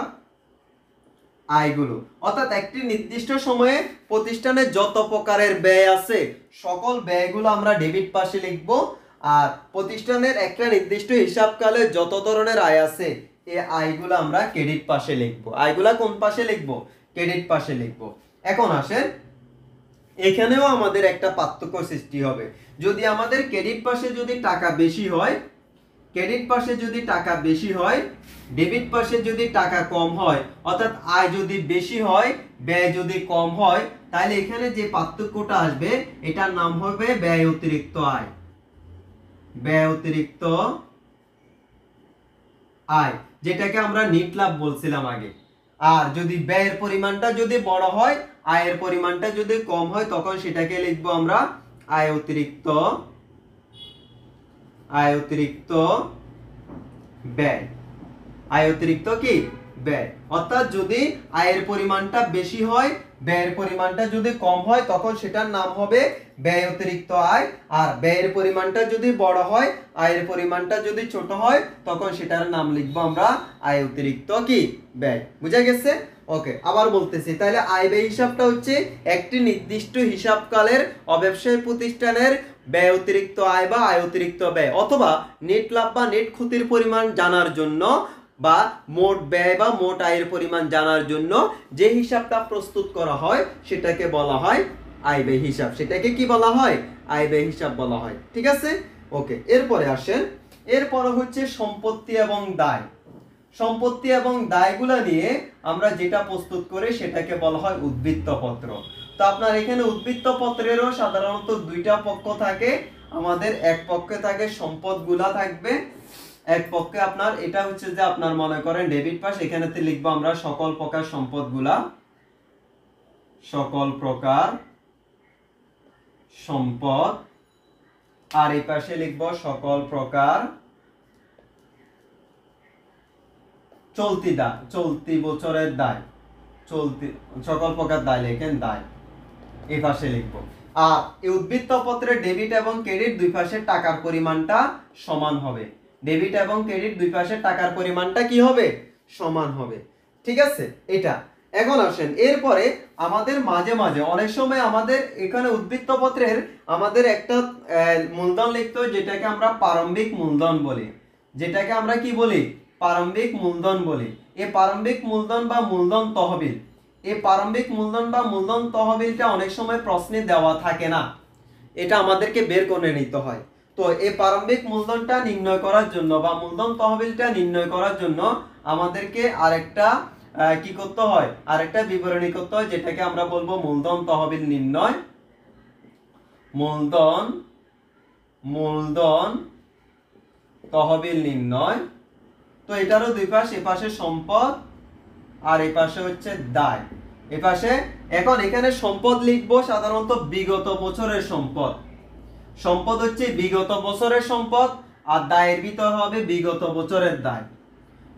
আয়গুলো। অর্থাৎ একটি নির্দিষ্ট সময়ে প্রতিষ্ঠানে যত প্রকারের ব্যয় আছে সকল ব্যয়গুলো আমরা ডেবিট পাশে লিখব। আর প্রতিষ্ঠানের একটা নির্দিষ্ট হিসাবকালে যত ধরনের আয় আছে এই আয়গুলো আমরা ক্রেডিট পাশে লিখব। আয়গুলা কোন পাশে লিখব? ক্রেডিট পাশে লিখব। এখন আসেন এখানেও আমাদের একটা পার্থক্য সৃষ্টি হবে। যদি আমাদের ক্রেডিট পাশে যদি টাকা বেশি হয়, ক্রেডিট পাশে যদি টাকা বেশি হয়, ডেবিট পাশে যদি টাকা কম হয়, অর্থাৎ আয় যদি বেশি হয় ব্যয় যদি কম হয়, তাহলে এখানে যে পার্থক্যটা আসবে এটার নাম হবে ব্যয় অতিরিক্ত আয়। ব্যয় অতিরিক্ত আয়, যেটাকে আমরা নেট লাভ বলছিলাম আগে। আর যদি ব্যয়ের পরিমাণটা যদি বড় হয়, আয়ের পরিমাণটা যদি কম হয়, তখন সেটাকে লিখবো আমরা আয় অতিরিক্ত, আয় অতিরিক্ত ব্যয়। আয় অতিরিক্ত কি? ব্যয়। অর্থাৎ যদি আয়ের পরিমাণটা বেশি হয়, ব্যয়ের পরিমাণটা যদি কম হয়, তখন সেটার নাম হবে ব্যয় অতিরিক্ত আয়। আর ব্যয়ের পরিমাণটা যদি বড় হয়, আয়ের পরিমাণটা যদি ছোট হয়, তখন সেটার নাম লিখবো আমরা আয় অতিরিক্ত কি? ব্যয়। বুঝা গেছে? ওকে, আবার বলতেছি। তাহলে আয় ব্যয় হিসাবটা হচ্ছে একটি নির্দিষ্ট হিসাবকালের অব্যবসায়ী প্রতিষ্ঠানের ব্যয় অতিরিক্ত আয় বা আয় অতিরিক্ত ব্যয়, অথবা নেট লাভ বা নেট ক্ষতির পরিমাণ জানার জন্য বা মোট ব্যয় বা মোট আয়ের পরিমাণ জানার জন্য যে হিসাবটা প্রস্তুত করা হয় সেটাকে বলা হয় আয় ব্যয় হিসাব। সেটাকে কি বলা হয়? আয় ব্যয় হিসাব বলা হয়। ঠিক আছে, ওকে। এরপরে আসেন, এরপরে হচ্ছে সম্পত্তি এবং দায়। সম্পত্তি এবং দায়গুলো নিয়ে আমরা যেটা প্রস্তুত করি সেটাকে বলা হয় উদ্বৃত্ত পত্র। তো আপনার এখানে উদ্বৃত্ত পত্রেরও সাধারণত দুইটা পক্ষ থাকে। আমাদের এক পক্ষে থাকে সম্পদগুলা থাকবে, এক পক্ষে আপনার এটা হচ্ছে যে আপনার মনে করেন ডেবিট পাশ, এখানেতে লিখবো আমরা সকল প্রকার সম্পদগুলা, সকল প্রকার সম্পদ। আর এই পাশে লিখবো সকল প্রকার চলতি দায়, চলতি বছরের দায়, চলতি সকল প্রকার দায় লেখেন দায়, এই পাশে লিখবো। আর এই উদ্বৃত্ত পত্রে ডেবিট এবং ক্রেডিট দুই পাশে টাকার পরিমাণটা সমান হবে। ডেবিট এবং ক্রেডিট দুই পাশে টাকার পরিমাণটা কি হবে? সমান হবে। ঠিক আছে, এটা। এখন আসেন এরপরে আমাদের মাঝে মাঝে অনেক সময় আমাদের এখানে উদ্বৃত্ত পত্রের আমাদের একটা মূলধন লিখতে হয়, যেটাকে আমরা প্রারম্ভিক মূলধন বলি। যেটাকে আমরা কি বলি? প্রারম্ভিক মূলধন বলি। এই প্রারম্ভিক মূলধন বা মূলধন তহবিল, এই প্রারম্ভিক মূলধন বা মূলধন তহবিলটা অনেক সময় প্রশ্নে দেওয়া থাকে না, এটা আমাদেরকে বের করে নিতে হয়। তো এই প্রারম্ভিক মূলধনটা নির্ণয় করার জন্য বা মূলধন তহবিলটা নির্ণয় করার জন্য আমাদেরকে আরেকটা কি করতে হয়? আরেকটা বিবরণী করতে হয়, যেটাকে আমরা বলবো মূলধন তহবিল নির্ণয়। মূলধন মূলধন তহবিল নির্ণয়। তো এটারও দুই পাশ, এ পাশে সম্পদ আর এ পাশে হচ্ছে দায়। এ পাশে এখন এখানে সম্পদ লিখবো সাধারণত বিগত বছরের সম্পদ। সম্পদ হচ্ছে বিগত বছরের সম্পদ, আর দায়ের ভিতর হবে বিগত বছরের দায়।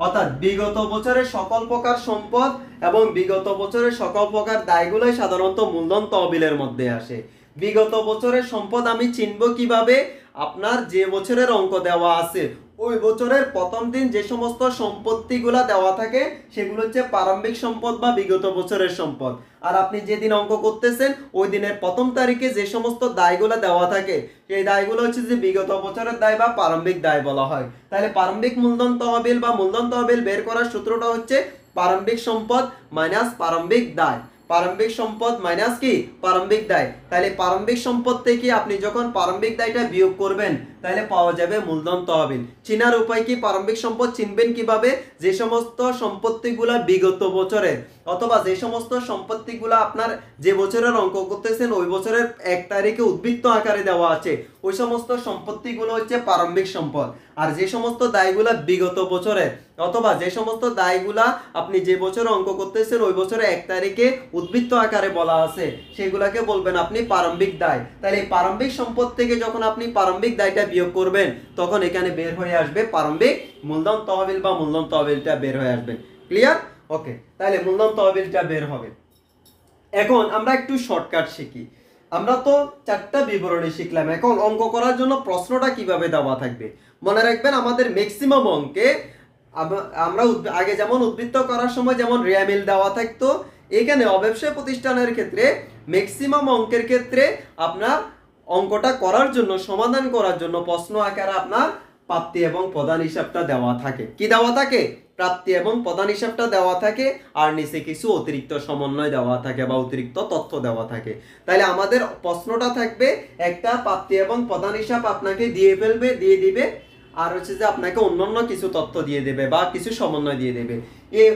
অর্থাৎ বিগত বছরের সকল প্রকার সম্পদ এবং বিগত বছরের সকল প্রকার দায়গুলোই সাধারণত মূলধন তহবিলের মধ্যে আসে। বিগত বছরের সম্পদ আমি চিনব কিভাবে? আপনার যে বছরের অঙ্ক দেওয়া আছে ওই বছরের প্রথম দিন যে সমস্ত সম্পত্তিগুলা দেওয়া থাকে সেগুলো হচ্ছে প্রারম্ভিক সম্পদ বা বিগত বছরের সম্পদ। আর আপনি যেদিন অঙ্ক করতেছেন ওই দিনের প্রথম তারিখে যে সমস্ত দায়গুলো দেওয়া থাকে সেই দায়গুলো হচ্ছে যে বিগত বছরের দায় বা প্রারম্ভিক দায় বলা হয়। তাহলে প্রারম্ভিক মূলধন তহবিল বা মূলধন তহবিল বের করার সূত্রটা হচ্ছে প্রারম্ভিক সম্পদ মাইনাস প্রারম্ভিক দায়। প্রারম্ভিক সম্পদ মাইনাস কি? প্রারম্ভিক দায়। তাহলে প্রারম্ভিক সম্পদ থেকে আপনি যখন প্রারম্ভিক দায়টা বিয়োগ করবেন তাহলে পাওয়া যাবে মূলধন তহবিল। চিনার উপায় কি? প্রারম্ভিক সম্পদ চিনবেন কিভাবে? যে সমস্ত সম্পত্তিগুলা বিগত বছরে অথবা যে সমস্ত সম্পত্তিগুলা আপনার যে বছরের অঙ্ক করতেছেন ওই বছরের 1 তারিখে উদ্বৃত্ত আকারে দেওয়া আছে ওই সমস্ত সম্পত্তিগুলো হচ্ছে প্রারম্ভিক সম্পদ। আর যে সমস্ত দায়গুলা বিগত বছরে অথবা যে সমস্ত দায়গুলা আপনি যে বছরে অঙ্ক করতেছেন ওই বছরে 1 তারিখে উদ্বৃত্ত আকারে বলা আছে সেগুলাকে বলবেন আপনি প্রারম্ভিক দায়। তাহলে এই প্রারম্ভিক সম্পদ থেকে যখন আপনি প্রারম্ভিক দায়টা বিয়োগ করবেন তখন এখানে বের হয়ে আসবে প্রারম্ভিক মূলধন তহবিল বা মূলধন তহবিলটা বের হয়ে আসবে। ক্লিয়ার? ওকে, তাহলে মূলধন তহবিলটা বের হবে। এখন আমরা একটু শর্টকাট শিখি। আমরা তো 4টা বিবরণী শিখলাম, এখন অঙ্ক করার জন্য প্রশ্নটা কিভাবে দেওয়া থাকবে মনে রাখবেন। আমাদের ম্যাক্সিমাম অঙ্কে আমরা আগে যেমন উদ্বৃত্ত করার সময় যেমন রিয়ামিল দেওয়া থাকতো, এখানে অব্যবসায় প্রতিষ্ঠানের ক্ষেত্রে ম্যাক্সিমাম অঙ্কের ক্ষেত্রে আপনার অঙ্কটা করার জন্য সমাধান করার জন্য প্রশ্ন আকারে আপনার প্রাপ্তি এবং প্রদান হিসাবটা দেওয়া থাকে। কি দেওয়া থাকে? প্রাপ্তি এবং প্রদান হিসাবটা দেওয়া থাকে, আর নিচে কিছু অতিরিক্ত সমন্বয় দেওয়া থাকে বা অতিরিক্ত তথ্য দেওয়া থাকে। তাহলে আমাদের প্রশ্নটা থাকবে একটা প্রাপ্তি এবং প্রদান হিসাব আপনাকে দিয়ে দিবে, আর হচ্ছে যে আপনাকে অন্যান্য কিছু তথ্য দিয়ে দেবে বা কিছু সমন্বয় দিয়ে দেবে। এই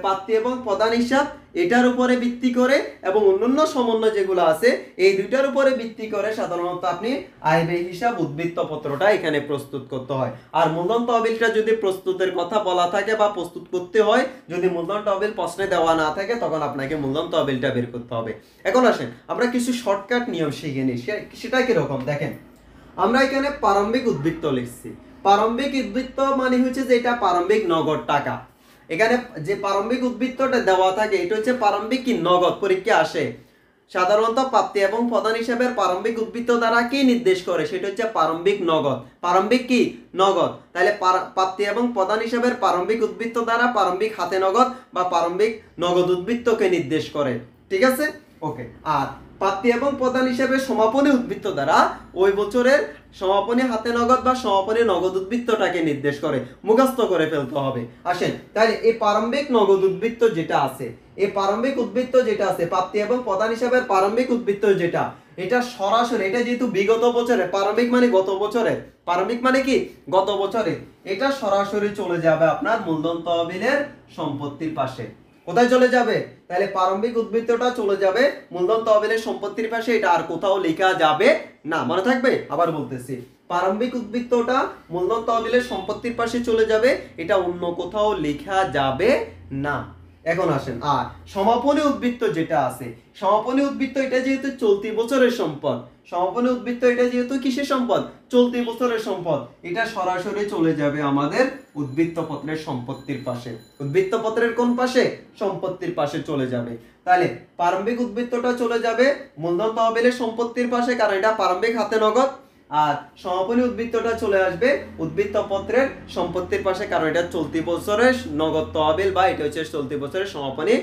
প্রাপ্তি এবং প্রদান হিসাব এটার উপরে ভিত্তি করে এবং অন্যান্য সমন্বয় যেগুলো আছে এই দুইটার উপরে ভিত্তি করে সাধারণত আপনি আয় ব্যয় হিসাব উদ্বৃত্ত পত্রটা এখানে প্রস্তুত করতে হয়। আর মূলধন তহবিলটা যদি প্রস্তুতের কথা বলা থাকে বা প্রস্তুত করতে হয়, যদি মূলধন তহবিল প্রশ্নে দেওয়া না থাকে তখন আপনাকে মূলধন তহবিলটা বের করতে হবে। এখন আসেন আমরা কিছু শর্টকাট নিয়ম শিখে নিই। সেটা কিরকম দেখেন, আমরা এখানে প্রারম্ভিক উদ্বৃত্ত লিখছি। প্রারম্ভিক উদ্বৃত্ত মানে হচ্ছে যে এটা প্রারম্ভিক নগদ টাকা। এখানে যে প্রারম্ভিক উদ্বৃত্তটা দেওয়া থাকে এটা হচ্ছে প্রারম্ভিক কি নগদ, পরীক্ষা আসে সাধারণত প্রাপ্তি এবং প্রদান হিসাবের প্রারম্ভিক উদ্বৃত্ত দ্বারা কি নির্দেশ করে? সেটা হচ্ছে প্রারম্ভিক নগদ। প্রারম্ভিক কি? নগদ। তাহলে প্রাপ্তি এবং প্রদান হিসাবের প্রারম্ভিক উদ্বৃত্ত দ্বারা প্রারম্ভিক হাতে নগদ বা প্রারম্ভিক নগদ উদ্বৃত্তকে নির্দেশ করে। ঠিক আছে? ওকে। আর প্রাপ্তি এবং প্রদান হিসাবে সমাপনী উদ্বৃত্ত দ্বারা ওই বছরের সমাপনী হাতে নগদ বা সমাপনী নগদ উদ্বৃত্তটাকে নির্দেশ করে। মুখস্থ করে ফেলতে হবে। আসেন তাহলে এই প্রারম্ভিক নগদ উদ্বৃত্ত যেটা আছে, এই প্রারম্ভিক উদ্বৃত্ত যেটা আছে প্রাপ্তি এবং প্রদান হিসাবের প্রারম্ভিক উদ্বৃত্ত যেটা, এটা সরাসরি এটা যেহেতু বিগত বছরে, প্রারম্ভিক মানে গত বছরে, প্রারম্ভিক মানে কি? গত বছরে, এটা সরাসরি চলে যাবে আপনার মূলধন তহবিলের সম্পত্তির পাশে। কোথায় চলে যাবে? তাহলে প্রারম্ভিক উদ্বৃত্তটা চলে যাবে মূলধন তহবিলের সম্পত্তির পাশে, এটা আর কোথাও লেখা যাবে না। মনে থাকবে? আবার বলতেছি, প্রারম্ভিক উদ্বৃত্তটা মূলধন তহবিলের সম্পত্তির পাশে চলে যাবে, এটা অন্য কোথাও লেখা যাবে না। এখন আসেন আর সমাপনী উদ্বৃত্ত যেটা আছে, সমাপনী উদ্বৃত্ত এটা যেহেতু চলতি বছরের সম্পদ, সমাপনী উদ্বৃত্ত এটা যেহেতু কিসের সম্পদ? চলতি বছরের সম্পদ, এটা সরাসরি চলে যাবে আমাদের উদ্বৃত্ত পত্রের সম্পত্তির পাশে। উদ্বৃত্ত পত্রের কোন পাশে? সম্পত্তির পাশে চলে যাবে। তাহলে প্রারম্ভিক উদ্বৃত্তটা চলে যাবে মূলধন তহবিলের সম্পত্তির পাশে, কারণ এটা প্রারম্ভিক হাতে নগদ। আর সমাপনী উদ্বৃত্তটা চলে আসবে উদ্বৃত্ত পত্রের সম্পত্তির পাশে, কারণ এটা চলতি বছরের নগদ তহবিল বা এটা হচ্ছে চলতি বছরের সমাপনী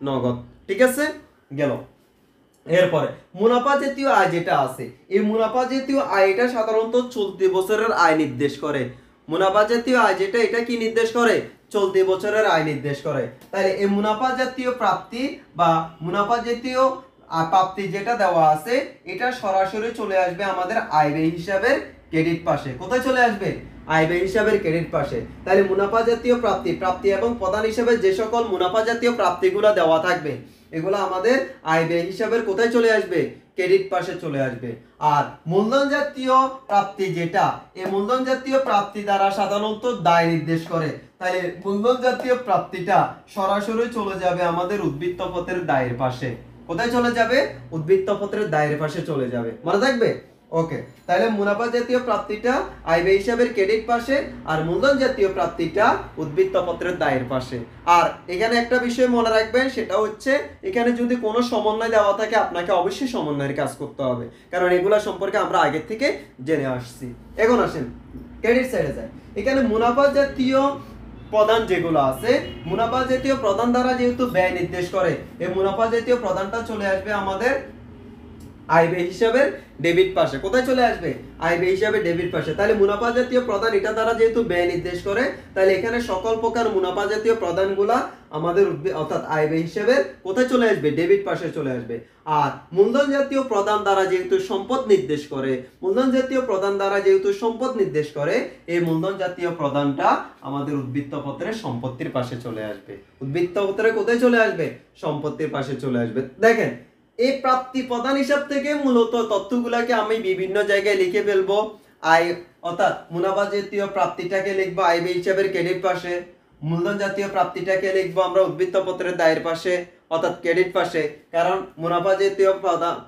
নগদ। ঠিক আছে? গেল। এরপরে মুনাফা জাতীয় আয় যেটা আছে, এই মুনাফা জাতীয় আয় এটা সাধারণত চলতি বছরের আয় নির্দেশ করে। মুনাফা জাতীয় আয় যেটা, এটা কি নির্দেশ করে? চলতি বছরের আয় নির্দেশ করে। তাহলে এই মুনাফা জাতীয় প্রাপ্তি বা মুনাফা জাতীয় প্রাপ্তি যেটা দেওয়া আছে এটা সরাসরি চলে আসবে আমাদের আয় ব্যয় হিসাবের ক্রেডিট পাশে। কোথায় চলে আসবে? আয় ব্যয় হিসাবের ক্রেডিট পাশে। তাহলে মুনাফা জাতীয় প্রাপ্তি এবং প্রদান হিসাবে যে সকল মুনাফা জাতীয় প্রাপ্তিগুলো দেওয়া থাকবে এগুলো আমাদের আয় ব্যয় হিসাবের কোথায় চলে আসবে, ক্রেডিট পাশে চলে আসবে। আর মূলধন জাতীয় প্রাপ্তি যেটা, এই মূলধন জাতীয় প্রাপ্তি দ্বারা সাধারণত দায় নির্দেশ করে, তাহলে মূলধন জাতীয় প্রাপ্তিটা সরাসরি চলে যাবে আমাদের উদ্বৃত্ত পত্রের দায়ের পাশে। কোথায় চলে যাবে, উদ্বৃত্ত পত্রের দায়ের পাশে চলে যাবে, মনে থাকবে। ওকে, তাহলে মুনাফা জাতীয় প্রাপ্তিটা আয় ব্যয় হিসাবের ক্রেডিট পাশে, আর মূলধন জাতীয় প্রাপ্তিটা উদ্বৃত্ত পত্রের দায়ের পাশে। আর এখানে একটা বিষয় মনে রাখবেন, সেটা হচ্ছে এখানে যদি কোনো সমন্বয় দেওয়া থাকে আপনাকে অবশ্যই সমন্বয়ের কাজ করতে হবে, কারণ এগুলা সম্পর্কে আমরা আগের থেকে জেনে আসছি। এখন আসেন ক্রেডিট সাইডে যায়। এখানে মুনাফা জাতীয় প্রদান যেগুলো আছে, মুনাফা জাতীয় প্রদান দ্বারা যেহেতু ব্যয় নির্দেশ করে, এই মুনাফা জাতীয় প্রদানটা চলে আসবে আমাদের আয় ব্যয় হিসাবে ডেবিট পাশে। কোথায় চলে আসবে, আয় ব্যয় হিসাবে ডেবিট পাশে। তাহলে মুনাফা জাতীয় প্রদান এটা দ্বারা যেহেতু ব্যয় নির্দেশ করে, তাহলে এখানে সকল প্রকার মুনাফা জাতীয় প্রদানগুলা আমাদের অর্থাৎ আয় ব্যয় হিসাবে কোথায় চলে আসবে, ডেবিট পাশে চলে আসবে। আর মূলধন জাতীয় প্রদান দ্বারা যেহেতু সম্পদ নির্দেশ করে, মূলধন জাতীয় প্রদান দ্বারা যেহেতু সম্পদ নির্দেশ করে, এই মূলধন জাতীয় প্রদানটা আমাদের উদ্বৃত্ত পত্রের সম্পত্তির পাশে চলে আসবে। উদ্বৃত্ত পত্রে কোথায় চলে আসবে, সম্পত্তির পাশে চলে আসবে। দেখেন এই প্রাপ্তি প্রদান হিসাব থেকে মূলত তথ্যগুলোকে আমি বিভিন্ন জায়গায় লিখে ফেলবো। আয় অর্থাৎ মুনাফা জাতীয় প্রাপ্তিটাকে লিখবো আয় ব্যয় হিসাবের ক্রেডিট পাশে, মূলধন জাতীয় প্রাপ্তিটাকে লিখবো আমরা উদ্বৃত্ত পত্রের দায়ের পাশে অর্থাৎ ক্রেডিট পাশে, কারণ মুনাফা জাতীয়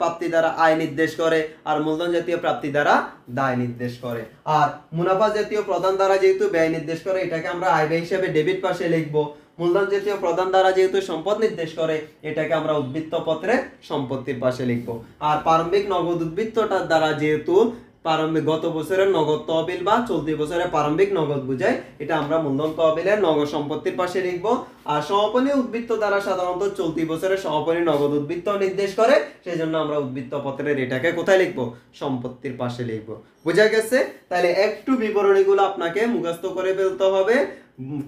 প্রাপ্তি দ্বারা আয় নির্দেশ করে, আর মূলধন জাতীয় প্রাপ্তি দ্বারা দায় নির্দেশ করে। আর মুনাফা জাতীয় প্রদান দ্বারা যেহেতু ব্যয় নির্দেশ করে, এটাকে আমরা আয় ব্যয় হিসাবে ডেবিট পাশে লিখবো। মূলধন জাতীয় প্রদান দ্বারা যেহেতু সম্পদ নির্দেশ করে, এটাকে আমরা উদ্বৃত্ত পত্রে সম্পত্তির পাশে লিখবো। আর প্রারম্ভিক নগদ উদ্বৃত্তটার দ্বারা যেহেতু প্রারম্ভিক গত বছরের নগদ তহবিল বা চলতি বছরের প্রারম্ভিক নগদ বুঝায়, এটা আমরা মূলধন তহবিলের নগদ সম্পত্তির পাশে লিখবো। আর সমাপনী উদ্বৃত্ত দ্বারা সাধারণত চলতি বছরের সমাপনী নগদ উদ্বৃত্ত নির্দেশ করে, সেই জন্য আমরা উদ্বৃত্ত পত্রের এটাকে কোথায় লিখবো, সম্পত্তির পাশে লিখবো। বোঝা গেছে? তাহলে একটু বিবরণীগুলো আপনাকে মুখস্থ করে ফেলতে হবে,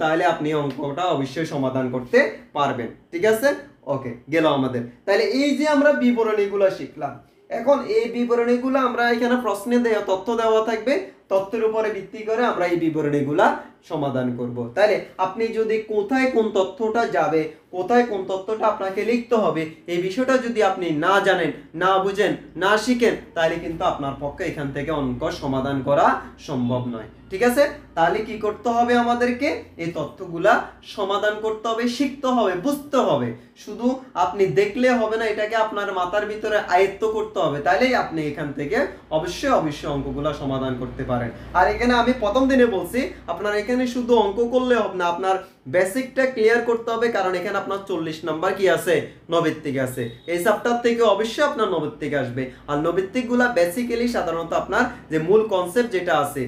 তাহলে আপনি অঙ্কটা অবশ্যই সমাধান করতে পারবেন। ঠিক আছে? ওকে, গেল আমাদের। তাহলে এই যে আমরা বিবরণীগুলো শিখলাম, এখন এই বিবরণীগুলো আমরা এখানে প্রশ্নে দেওয়া তথ্য দেওয়া থাকবে, তথ্যের উপরে ভিত্তি করে আমরা এই বিবরণীগুলা সমাধান করব। তাহলে আপনি যদি কোথায় কোন তথ্যটা যাবে, কোথায় কোন তথ্যটা আপনাকে লিখতে হবে, এই বিষয়টা যদি আপনি না জানেন, না বুঝেন, না শিখেন, তাহলে কিন্তু আপনার পক্ষে এখান থেকে অঙ্ক সমাধান করা সম্ভব নয়। ঠিক আছে? তাহলে কি করতে হবে, আমাদেরকে এই তথ্যগুলা সমাধান করতে হবে, শিখতে হবে, বুঝতে হবে। শুধু আপনি দেখলে হবে না, এটাকে আপনার মাথার ভিতরে আয়ত্ত করতে হবে, তাহলেই আপনি এখান থেকে অবশ্যই অঙ্কগুলা সমাধান করতে পারেন। আর এখানে আমি প্রথম দিনে বলছি, আপনার এখানে শুধু অঙ্ক করলে হবে না, আপনার বেসিকটা ক্লিয়ার করতে হবে, কারণ এখানে আপনার 40 নাম্বার কি আছে, নৈর্ব্যক্তিক আছে। এই চ্যাপ্টার থেকে অবশ্যই আপনার নৈর্ব্যক্তিক আসবে। আর নৈর্ব্যক্তিক গুলা বেসিক্যালি সাধারণত আপনার যে মূল কনসেপ্ট যেটা আছে,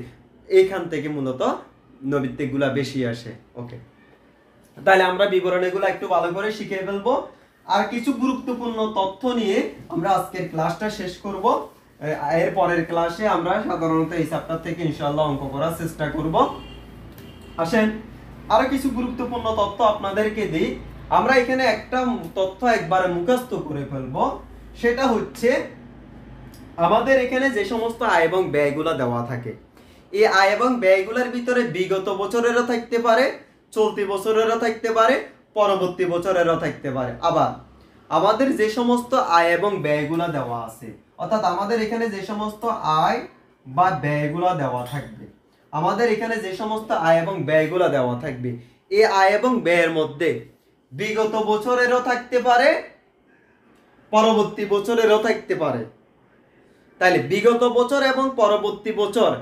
এইখান থেকে মূলত নৈর্ব্যক্তিক গুলা বেশি আসে। ওকে, তাহলে আমরা বিবরণীগুলো একটু ভালো করে শিখে ফেলবো। আর কিছু গুরুত্বপূর্ণ তথ্য নিয়ে আমরা আজকের ক্লাসটা শেষ করব। এর পরের ক্লাসে আমরা সাধারণত এই চ্যাপ্টার থেকে ইনশাআল্লাহ অঙ্ক করার চেষ্টা করব। আসেন আরো কিছু গুরুত্বপূর্ণ তথ্য আপনাদেরকে দিই। আমরা এখানে একটা তথ্য একবারে মুখস্থ করে ফেলবো, সেটা হচ্ছে আমাদের এখানে যে সমস্ত আয় এবং ব্যয়গুলো দেওয়া থাকে, এই আয় এবং ব্যয়গুলোর ভিতরে বিগত বছরেরও থাকতে পারে, চলতি বছরেরও থাকতে পারে, পরবর্তী বছরেরও থাকতে পারে। আবার আমাদের যে সমস্ত আয় এবং ব্যয়গুলো দেওয়া আছে, অর্থাৎ আমাদের এখানে যে সমস্ত আয় বা ব্যয়গুলো দেওয়া থাকবে, আমাদের এখানে যে সমস্ত আয় এবং ব্যয়গুলো দেওয়া থাকবে, এই আয় এবং ব্যয়ের মধ্যে বিগত বছরেরও থাকতে পারে, পরবর্তী বছরেরও থাকতে পারে। তাহলে বিগত বছর এবং পরবর্তী বছর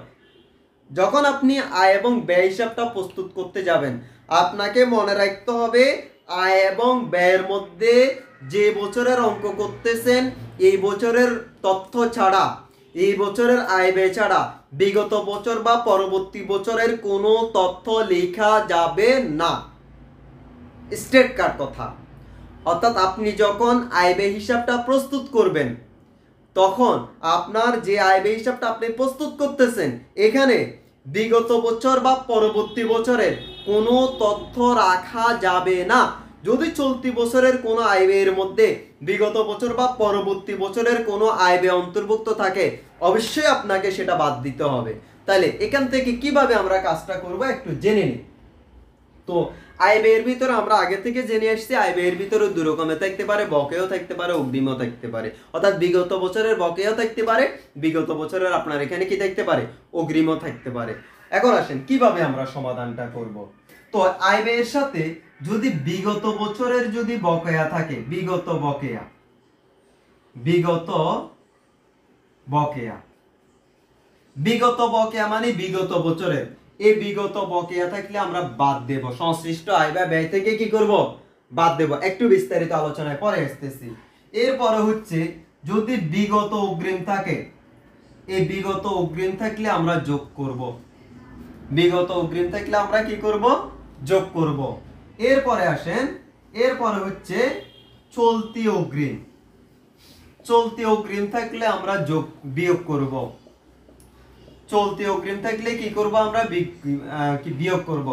যখন আপনি আয় এবং ব্যয় হিসাবটা প্রস্তুত করতে যাবেন, আপনাকে মনে রাখতে হবে আয় এবং ব্যয়ের মধ্যে যে বছরের অঙ্ক করতেছেন, এই বছরের তথ্য ছাড়া, এই বছরের আয় ব্যয় ছাড়া বিগত বছর বা পরবর্তী বছরের কোনো তথ্য লেখা যাবে না। স্ট্রেট কাট কথা। অর্থাৎ আপনি যখন আয় ব্যয় হিসাবটা প্রস্তুত করবেন, তখন আপনার যে আয় ব্যয় হিসাবটা আপনি প্রস্তুত করতেছেন, এখানে বিগত বছর বা পরবর্তী বছরের কোনো তথ্য রাখা যাবে না। যদি চলতি বছরের কোনো আয় ব্যয়ের মধ্যে বিগত বছর বা পরবর্তী বছরের কোনো আয় ব্যয় অন্তর্ভুক্ত থাকে, অবশ্যই আপনাকে সেটা বাদ দিতে হবে। তাহলে এখান থেকে কিভাবে আমরা কাজটা করব একটু জেনে নিই। তো আয় ব্যয়ের ভিতরে আমরা আগে থেকে জেনে আসছি আয় ব্যয়ের ভিতরে দুই রকমের থাকতে পারে, বকেয়াও থাকতে পারে, অগ্রিমও থাকতে পারে। অর্থাৎ বিগত বছরের বকেয়াও থাকতে পারে, বিগত বছরের আপনার এখানে কি থাকতে পারে, অগ্রিমও থাকতে পারে। এখন আসেন কিভাবে আমরা সমাধানটা করব। তো আয় ব্যয়ের সাথে যদি বিগত বছরের যদি বকেয়া থাকে, বিগত বকেয়া মানে বিগত বছরের, এই বিগত বকেয়া থাকলে আমরা বাদ দেব, সংশ্লিষ্ট আয় বা ব্যয় থেকে কি করব, বাদ দেব। একটু বিস্তারিত আলোচনায় পরে আসতেছি। এরপরে হচ্ছে যদি বিগত অগ্রিম থাকে, এই বিগত অগ্রিম থাকলে আমরা যোগ করব, বিগত অগ্রিম থাকলে আমরা কি করব, যোগ করব। এরপরে আসেন, এরপরে হচ্ছে চলতি অগ্রিম, চলতি অগ্রিম থাকলে আমরা যোগ বিয়োগ করব, চলতি অগ্রিম থাকলে কি করব, আমরা বিয়োগ করব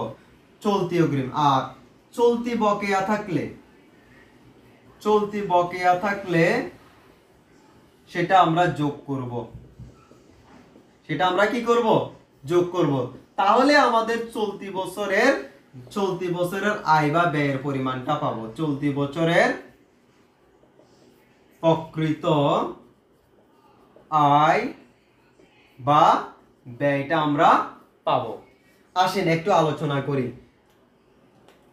চলতি অগ্রিম। আর চলতি বকেয়া থাকলে, চলতি বকেয়া থাকলে সেটা আমরা যোগ করব, সেটা আমরা কি করব, যোগ করব। তাহলে আমাদের চলতি বছরের আয় বা ব্যয়ের পরিমাণটা পাবো, চলতি বছরের প্রকৃত আয় বা ব্যয়টা আমরা পাবো। আসেন একটু আলোচনা করি।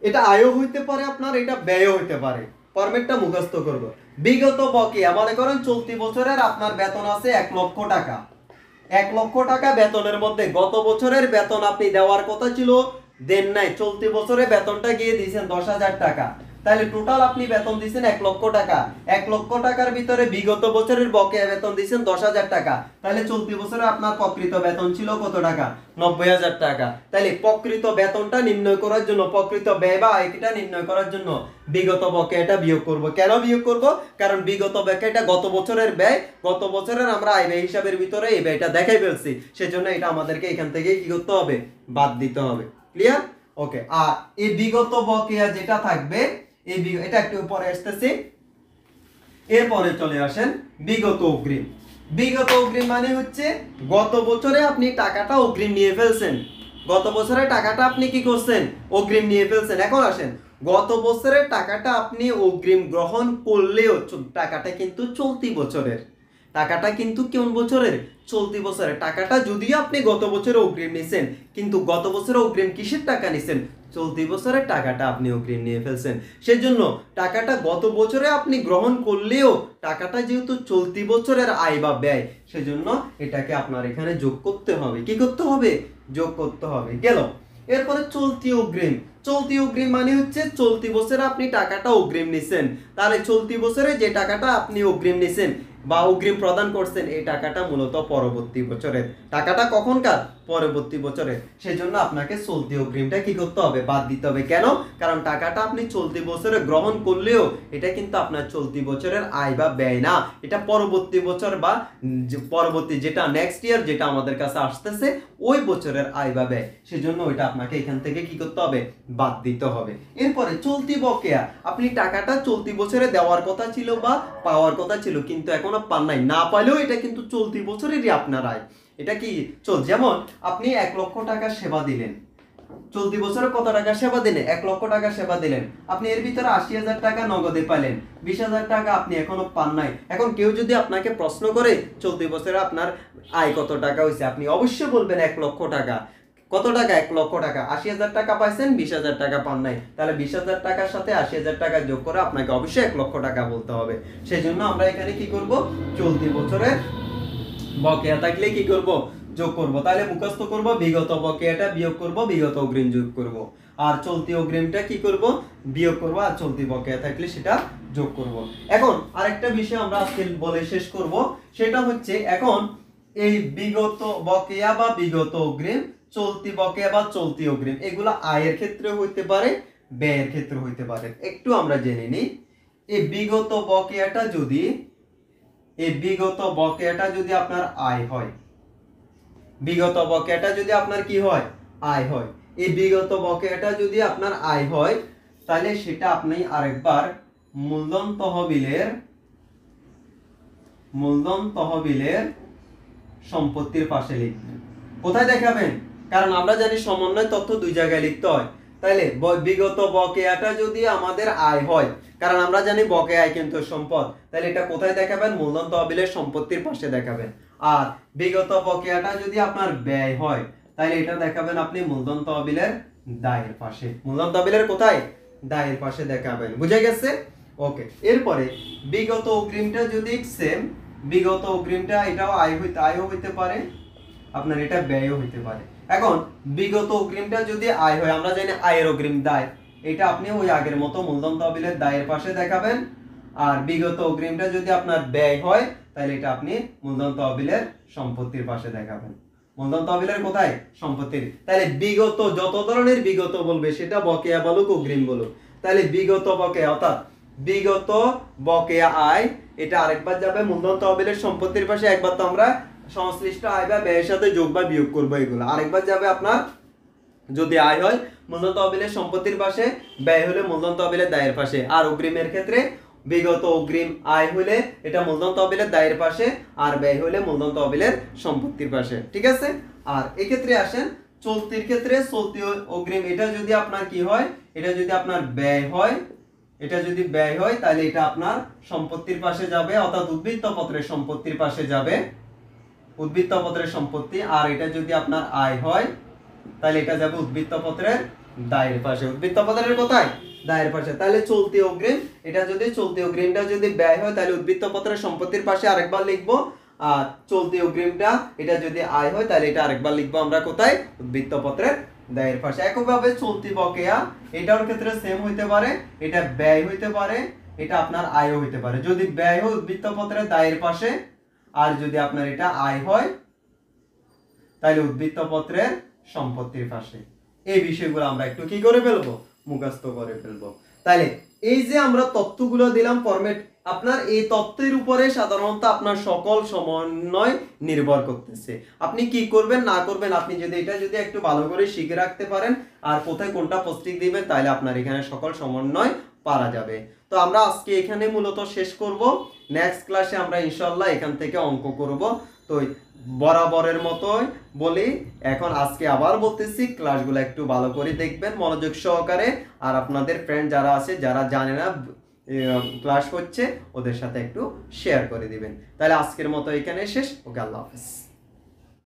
এটা আয়ও হইতে পারে আপনার, এটা ব্যয়ও হইতে পারে। ফরম্যাটটা মুখস্থ করব। বিগত বকেয়া মনে করেন চলতি বছরের আপনার বেতন আছে 1 লক্ষ টাকা, 1 লক্ষ টাকা বেতনের মধ্যে গত বছরের বেতন আপনি দেওয়ার কথা ছিল, দেন নাই, চলতি বছরে বেতনটা গিয়ে দিয়েছেন 10,000 টাকা। তাহলে টোটাল আপনি বেতন দিয়েছেন 1 লক্ষ টাকা, 1 লক্ষ টাকার ভিতরে বিগত বছরের বকেয়া বেতন দিয়েছেন 10,000 টাকা। তাহলে চলতি বছরে আপনার প্রকৃত বেতন ছিল কত টাকা, 90,000 টাকা। তাহলে প্রকৃত বেতনটা নির্ণয় করার জন্য, প্রকৃত ব্যয় বা আয়টা নির্ণয় করার জন্য বিগত বকেয়াটা বিয়োগ করব। কেন বিয়োগ করব, কারণ বিগত বকেয়াটা গত বছরের ব্যয়, গত বছরের আমরা আয় ব্যয় হিসাবের ভিতরে এই ব্যয়টা দেখাই ফেলছি, সেজন্য এটা আমাদেরকে এখান থেকে কি করতে হবে, বাদ দিতে হবে। ক্লিয়ার? ওকে। আর এই বিগত বকেয়া যেটা থাকবে, এটা একটু পরে আসতেছি। এরপরে চলে আসেন বিগত অগ্রিম। বিগত অগ্রিম মানে হচ্ছে গত বছরে আপনি টাকাটা অগ্রিম নিয়ে ফেলছেন, গত বছরে টাকাটা আপনি কি করছেন, অগ্রিম নিয়ে ফেলছেন। এখন আসেন, গত বছরের টাকাটা আপনি অগ্রিম গ্রহণ করলেও টাকাটা কিন্তু চলতি বছরের, টাকাটা কিন্তু কোন বছরের, চলতি বছরের। টাকাটা যদিও আপনি গত বছরে অগ্রিম নিছেন, কিন্তু গত বছরে অগ্রিম কিসের টাকা নিছেন, চলতি বছরের টাকাটা আপনি অগ্রিম নিয়ে ফেলছেন। সেজন্য টাকাটা গত বছরে আপনি গ্রহণ করলেও টাকাটা যেহেতু চলতি বছরের আয় বা ব্যয়, সেজন্য এটাকে আপনার এখানে যোগ করতে হবে। কি করতে হবে, যোগ করতে হবে। গেল। এরপরে চলতি অগ্রিম। চলতি অগ্রিম মানে হচ্ছে চলতি বছরে আপনি টাকাটা অগ্রিম নিছেন, তাহলে চলতি বছরে যে টাকাটা আপনি অগ্রিম নিছেন বা অগ্রিম প্রদান করছেন, এই টাকাটা মূলত পরবর্তী বছরের টাকাটা, কখনকার, পরবর্তী বছরের। সেজন্য আপনাকে চলতি অগ্রিমটা কি করতে হবে, বাদ দিতে হবে। কেন, কারণ টাকাটা আপনি চলতি বছরে গ্রহণ করলেও এটা কিন্তু আপনার চলতি বছরের আয় বা ব্যয় না, এটা পরবর্তী বছর বা পরবর্তী যেটা নেক্সট ইয়ার যেটা আমাদের কাছে আসতেছে ওই বছরের আয় বা ব্যয়, সেজন্য ওইটা আপনাকে এখান থেকে কি করতে হবে, বাদ দিতে হবে। এরপরে চলতি বকেয়া, আপনি টাকাটা চলতি বছরে দেওয়ার কথা ছিল বা পাওয়ার কথা ছিল, কিন্তু এখনো পান নাই, না পাইলেও এটা কিন্তু চলতি বছরেরই আপনার আয়। এটা কি যেমন আপনি 1 লক্ষ টাকা সেবা দিলেন, চলতি বছরে কত টাকা সেবা দিলেন, 1 লক্ষ টাকা সেবা দিলেন, আপনি এর ভিতরে 80,000 টাকা নগদে পাইলেন, 20,000 টাকা আপনি এখনো পান নাই। এখন কেউ যদি আপনাকে প্রশ্ন করে চলতি বছরে আপনার আয় কত টাকা হয়েছে, আপনি অবশ্যই বলবেন 1 লক্ষ টাকা। কত টাকা, 1 লক্ষ টাকা। 80,000 টাকা পাইছেন, 20,000 টাকা পান নাই, তাহলে 20,000 টাকার সাথে 80,000 টাকা যোগ করে আপনাকে অবশ্যই 1 লক্ষ টাকা বলতে হবে। সেই জন্য আমরা এখানে কি করব, চলতি বছরে বকেয়া থাকলে কি করব, যোগ করব। তাহলে মুখস্থ করব, বিগত বকেয়াটা বিয়োগ করব, বিগত অগ্রিম যোগ করব, আর চলতি অগ্রিমটা কি করব, বিয়োগ করব, আর চলতি বকেয়া থাকলে সেটা যোগ করব। এখন আরেকটা বিষয় আমরা আজকে বলে শেষ করব, সেটা হচ্ছে এখন এই বিগত বকেয়া বা বিগত অগ্রিম, চলতি বকেয়া বা চলতি অগ্রিম, এগুলা আয়ের ক্ষেত্রে হইতে পারে, ব্যয়ের ক্ষেত্রে হইতে পারে। একটু আমরা জেনে নিই। এই বিগত বকেয়াটা যদি, এই বিগত বকেয়াটা যদি আপনার আয় হয়, বিগত বকেয়াটা যদি আপনার কি হয়, আয় হয়, এই বিগত বকেয়াটা যদি আপনার আয় হয়, তাহলে সেটা আপনি আরেকবার মূলধন তহবিলের সম্পত্তির পাশে লিখবেন। কোথায় দেখাবেন, কারণ আমরা জানি সমন্বয় তথ্য দুই জায়গায় লিখতে হয়। তাইলে বিগত বকেয়াটা যদি আমাদের আয় হয়, কারণ আমরা জানি বকেয়া আয় কিন্তু সম্পদ, তাহলে এটা কোথায় দেখাবেন? মূলধন তহবিলের সম্পত্তির পাশে দেখাবেন। আর বিগত বকেয়াটা যদি আপনার ব্যয় হয়, তাহলে এটা দেখাবেন আপনি মূলধন তহবিলের দায়ের পাশে। মূলধন তহবিলের কোথায়? দায়ের পাশে দেখাবেন। বুঝে গেছে? ওকে। এরপরে বিগত অগ্রিমটা যদি সেম, বিগত অগ্রিমটা এটাও আয়ও হইতে পারে, আপনার এটা ব্যয়ও হইতে পারে। এখন বিগত অগ্রিমটা যদি আয় হয়, আমরা জানি আয়ের অগ্রিম দায়, এটা আপনি ওই আগের মতো মূলধন তহবিলের দায়ের পাশে দেখাবেন। আর বিগত অগ্রিমটা যদি আপনার ব্যয় হয়, তাহলে এটা আপনি মূলধন তহবিলের সম্পত্তির পাশে দেখাবেন। মূলধন তহবিলের কোথায়? সম্পত্তির। তাহলে বিগত যত ধরনের বিগত বলবে, সেটা বকেয়া বলুক অগ্রিম বলুক, তাহলে বিগত বকেয়া অর্থাৎ বিগত বকেয়া আয়, এটা আরেকবার যাবে মূলধন তহবিলের সম্পত্তির পাশে। একবার তো আমরা সংশ্লিষ্ট আয় বা ব্যয়ের সাথে যোগ বা বিয়োগ করবো এগুলো। আরেকবার যাবে আপনার, যদি আয় হয় মূলধন তহবিলের সম্পত্তির পাশে, ব্যয় হলে মূলধন তহবিলের দায়ের পাশে। আর অগ্রিমের ক্ষেত্রে বিগত অগ্রিম আয় হলে এটা মূলধন তহবিলের দায়ের পাশে, আর ব্যয় হলে মূলধন তহবিলের সম্পত্তির পাশে। ঠিক আছে? আর এই ক্ষেত্রে আসেন চলতির ক্ষেত্রে, চলতি অগ্রিম এটা যদি আপনার কি হয়? এটা যদি আপনার ব্যয় হয়, এটা যদি ব্যয় হয়, তাহলে এটা আপনার সম্পত্তির পাশে যাবে, অর্থাৎ উদ্বৃত্ত পত্রের সম্পত্তির পাশে যাবে, উদ্বৃত্ত পত্রের সম্পত্তি। আর এটা যদি আপনার আয় হয়, তাহলে এটা যাবে উদ্বৃত্ত পত্রের দায়ের পাশে। উদ্বৃত্ত পত্রের কোথায়? দায়ের পাশে। তাহলে চলতি অগ্রিম, এটা যদি চলতি অগ্রিমটা যদি ব্যয় হয়, তাহলে উদ্বৃত্ত পত্রের সম্পত্তির পাশে আরেকবার লিখবো। আর চলতি অগ্রিমটা এটা যদি আয় হয়, তাহলে এটা আরেকবার লিখবো আমরা কোথায়? উদ্বৃত্ত পত্রের দায়ের পাশে। একইভাবে চলতি বকেয়া, এটার ক্ষেত্রে সেম হইতে পারে, এটা ব্যয় হইতে পারে, এটা আপনার আয়ও হইতে পারে। যদি ব্যয় হয় উদ্বৃত্ত পত্রের দায়ের পাশে, আর যদি আপনার এটা আয় হয়, তাহলে উদ্বৃত্ত পত্রের সম্পত্তির পাশে। এই বিষয়গুলো আমরা একটু কি করে ফেলবো? মুখস্থ করে ফেলবো। তাহলে এই যে আমরা তথ্যগুলো দিলাম ফরম্যাট, আপনার এই তথ্যের উপরে সাধারণত আপনার সকল সমন্বয় নির্ভর করতেছে। আপনি কি করবেন না করবেন, আপনি যদি এটা যদি একটু ভালো করে শিখে রাখতে পারেন, আর কোথায় কোনটা পোস্টিং দিবেন, তাহলে আপনার এখানে সকল সমন্বয় পারা যাবে। তো আমরা আজকে এখানে মূলত শেষ করব। নেক্সট ক্লাসে আমরা ইনশাআল্লাহ এখান থেকে অঙ্ক করব। তো বরাবরের মতোই বলি, এখন আজকে আবার বলতেছি, ক্লাসগুলো একটু ভালো করে দেখবেন মনোযোগ সহকারে। আর আপনাদের ফ্রেন্ড যারা আছে, যারা জানে না ক্লাস হচ্ছে, ওদের সাথে একটু শেয়ার করে দিবেন। তাহলে আজকের মতো এখানে শেষ। ওকে, আল্লাহ হাফেজ।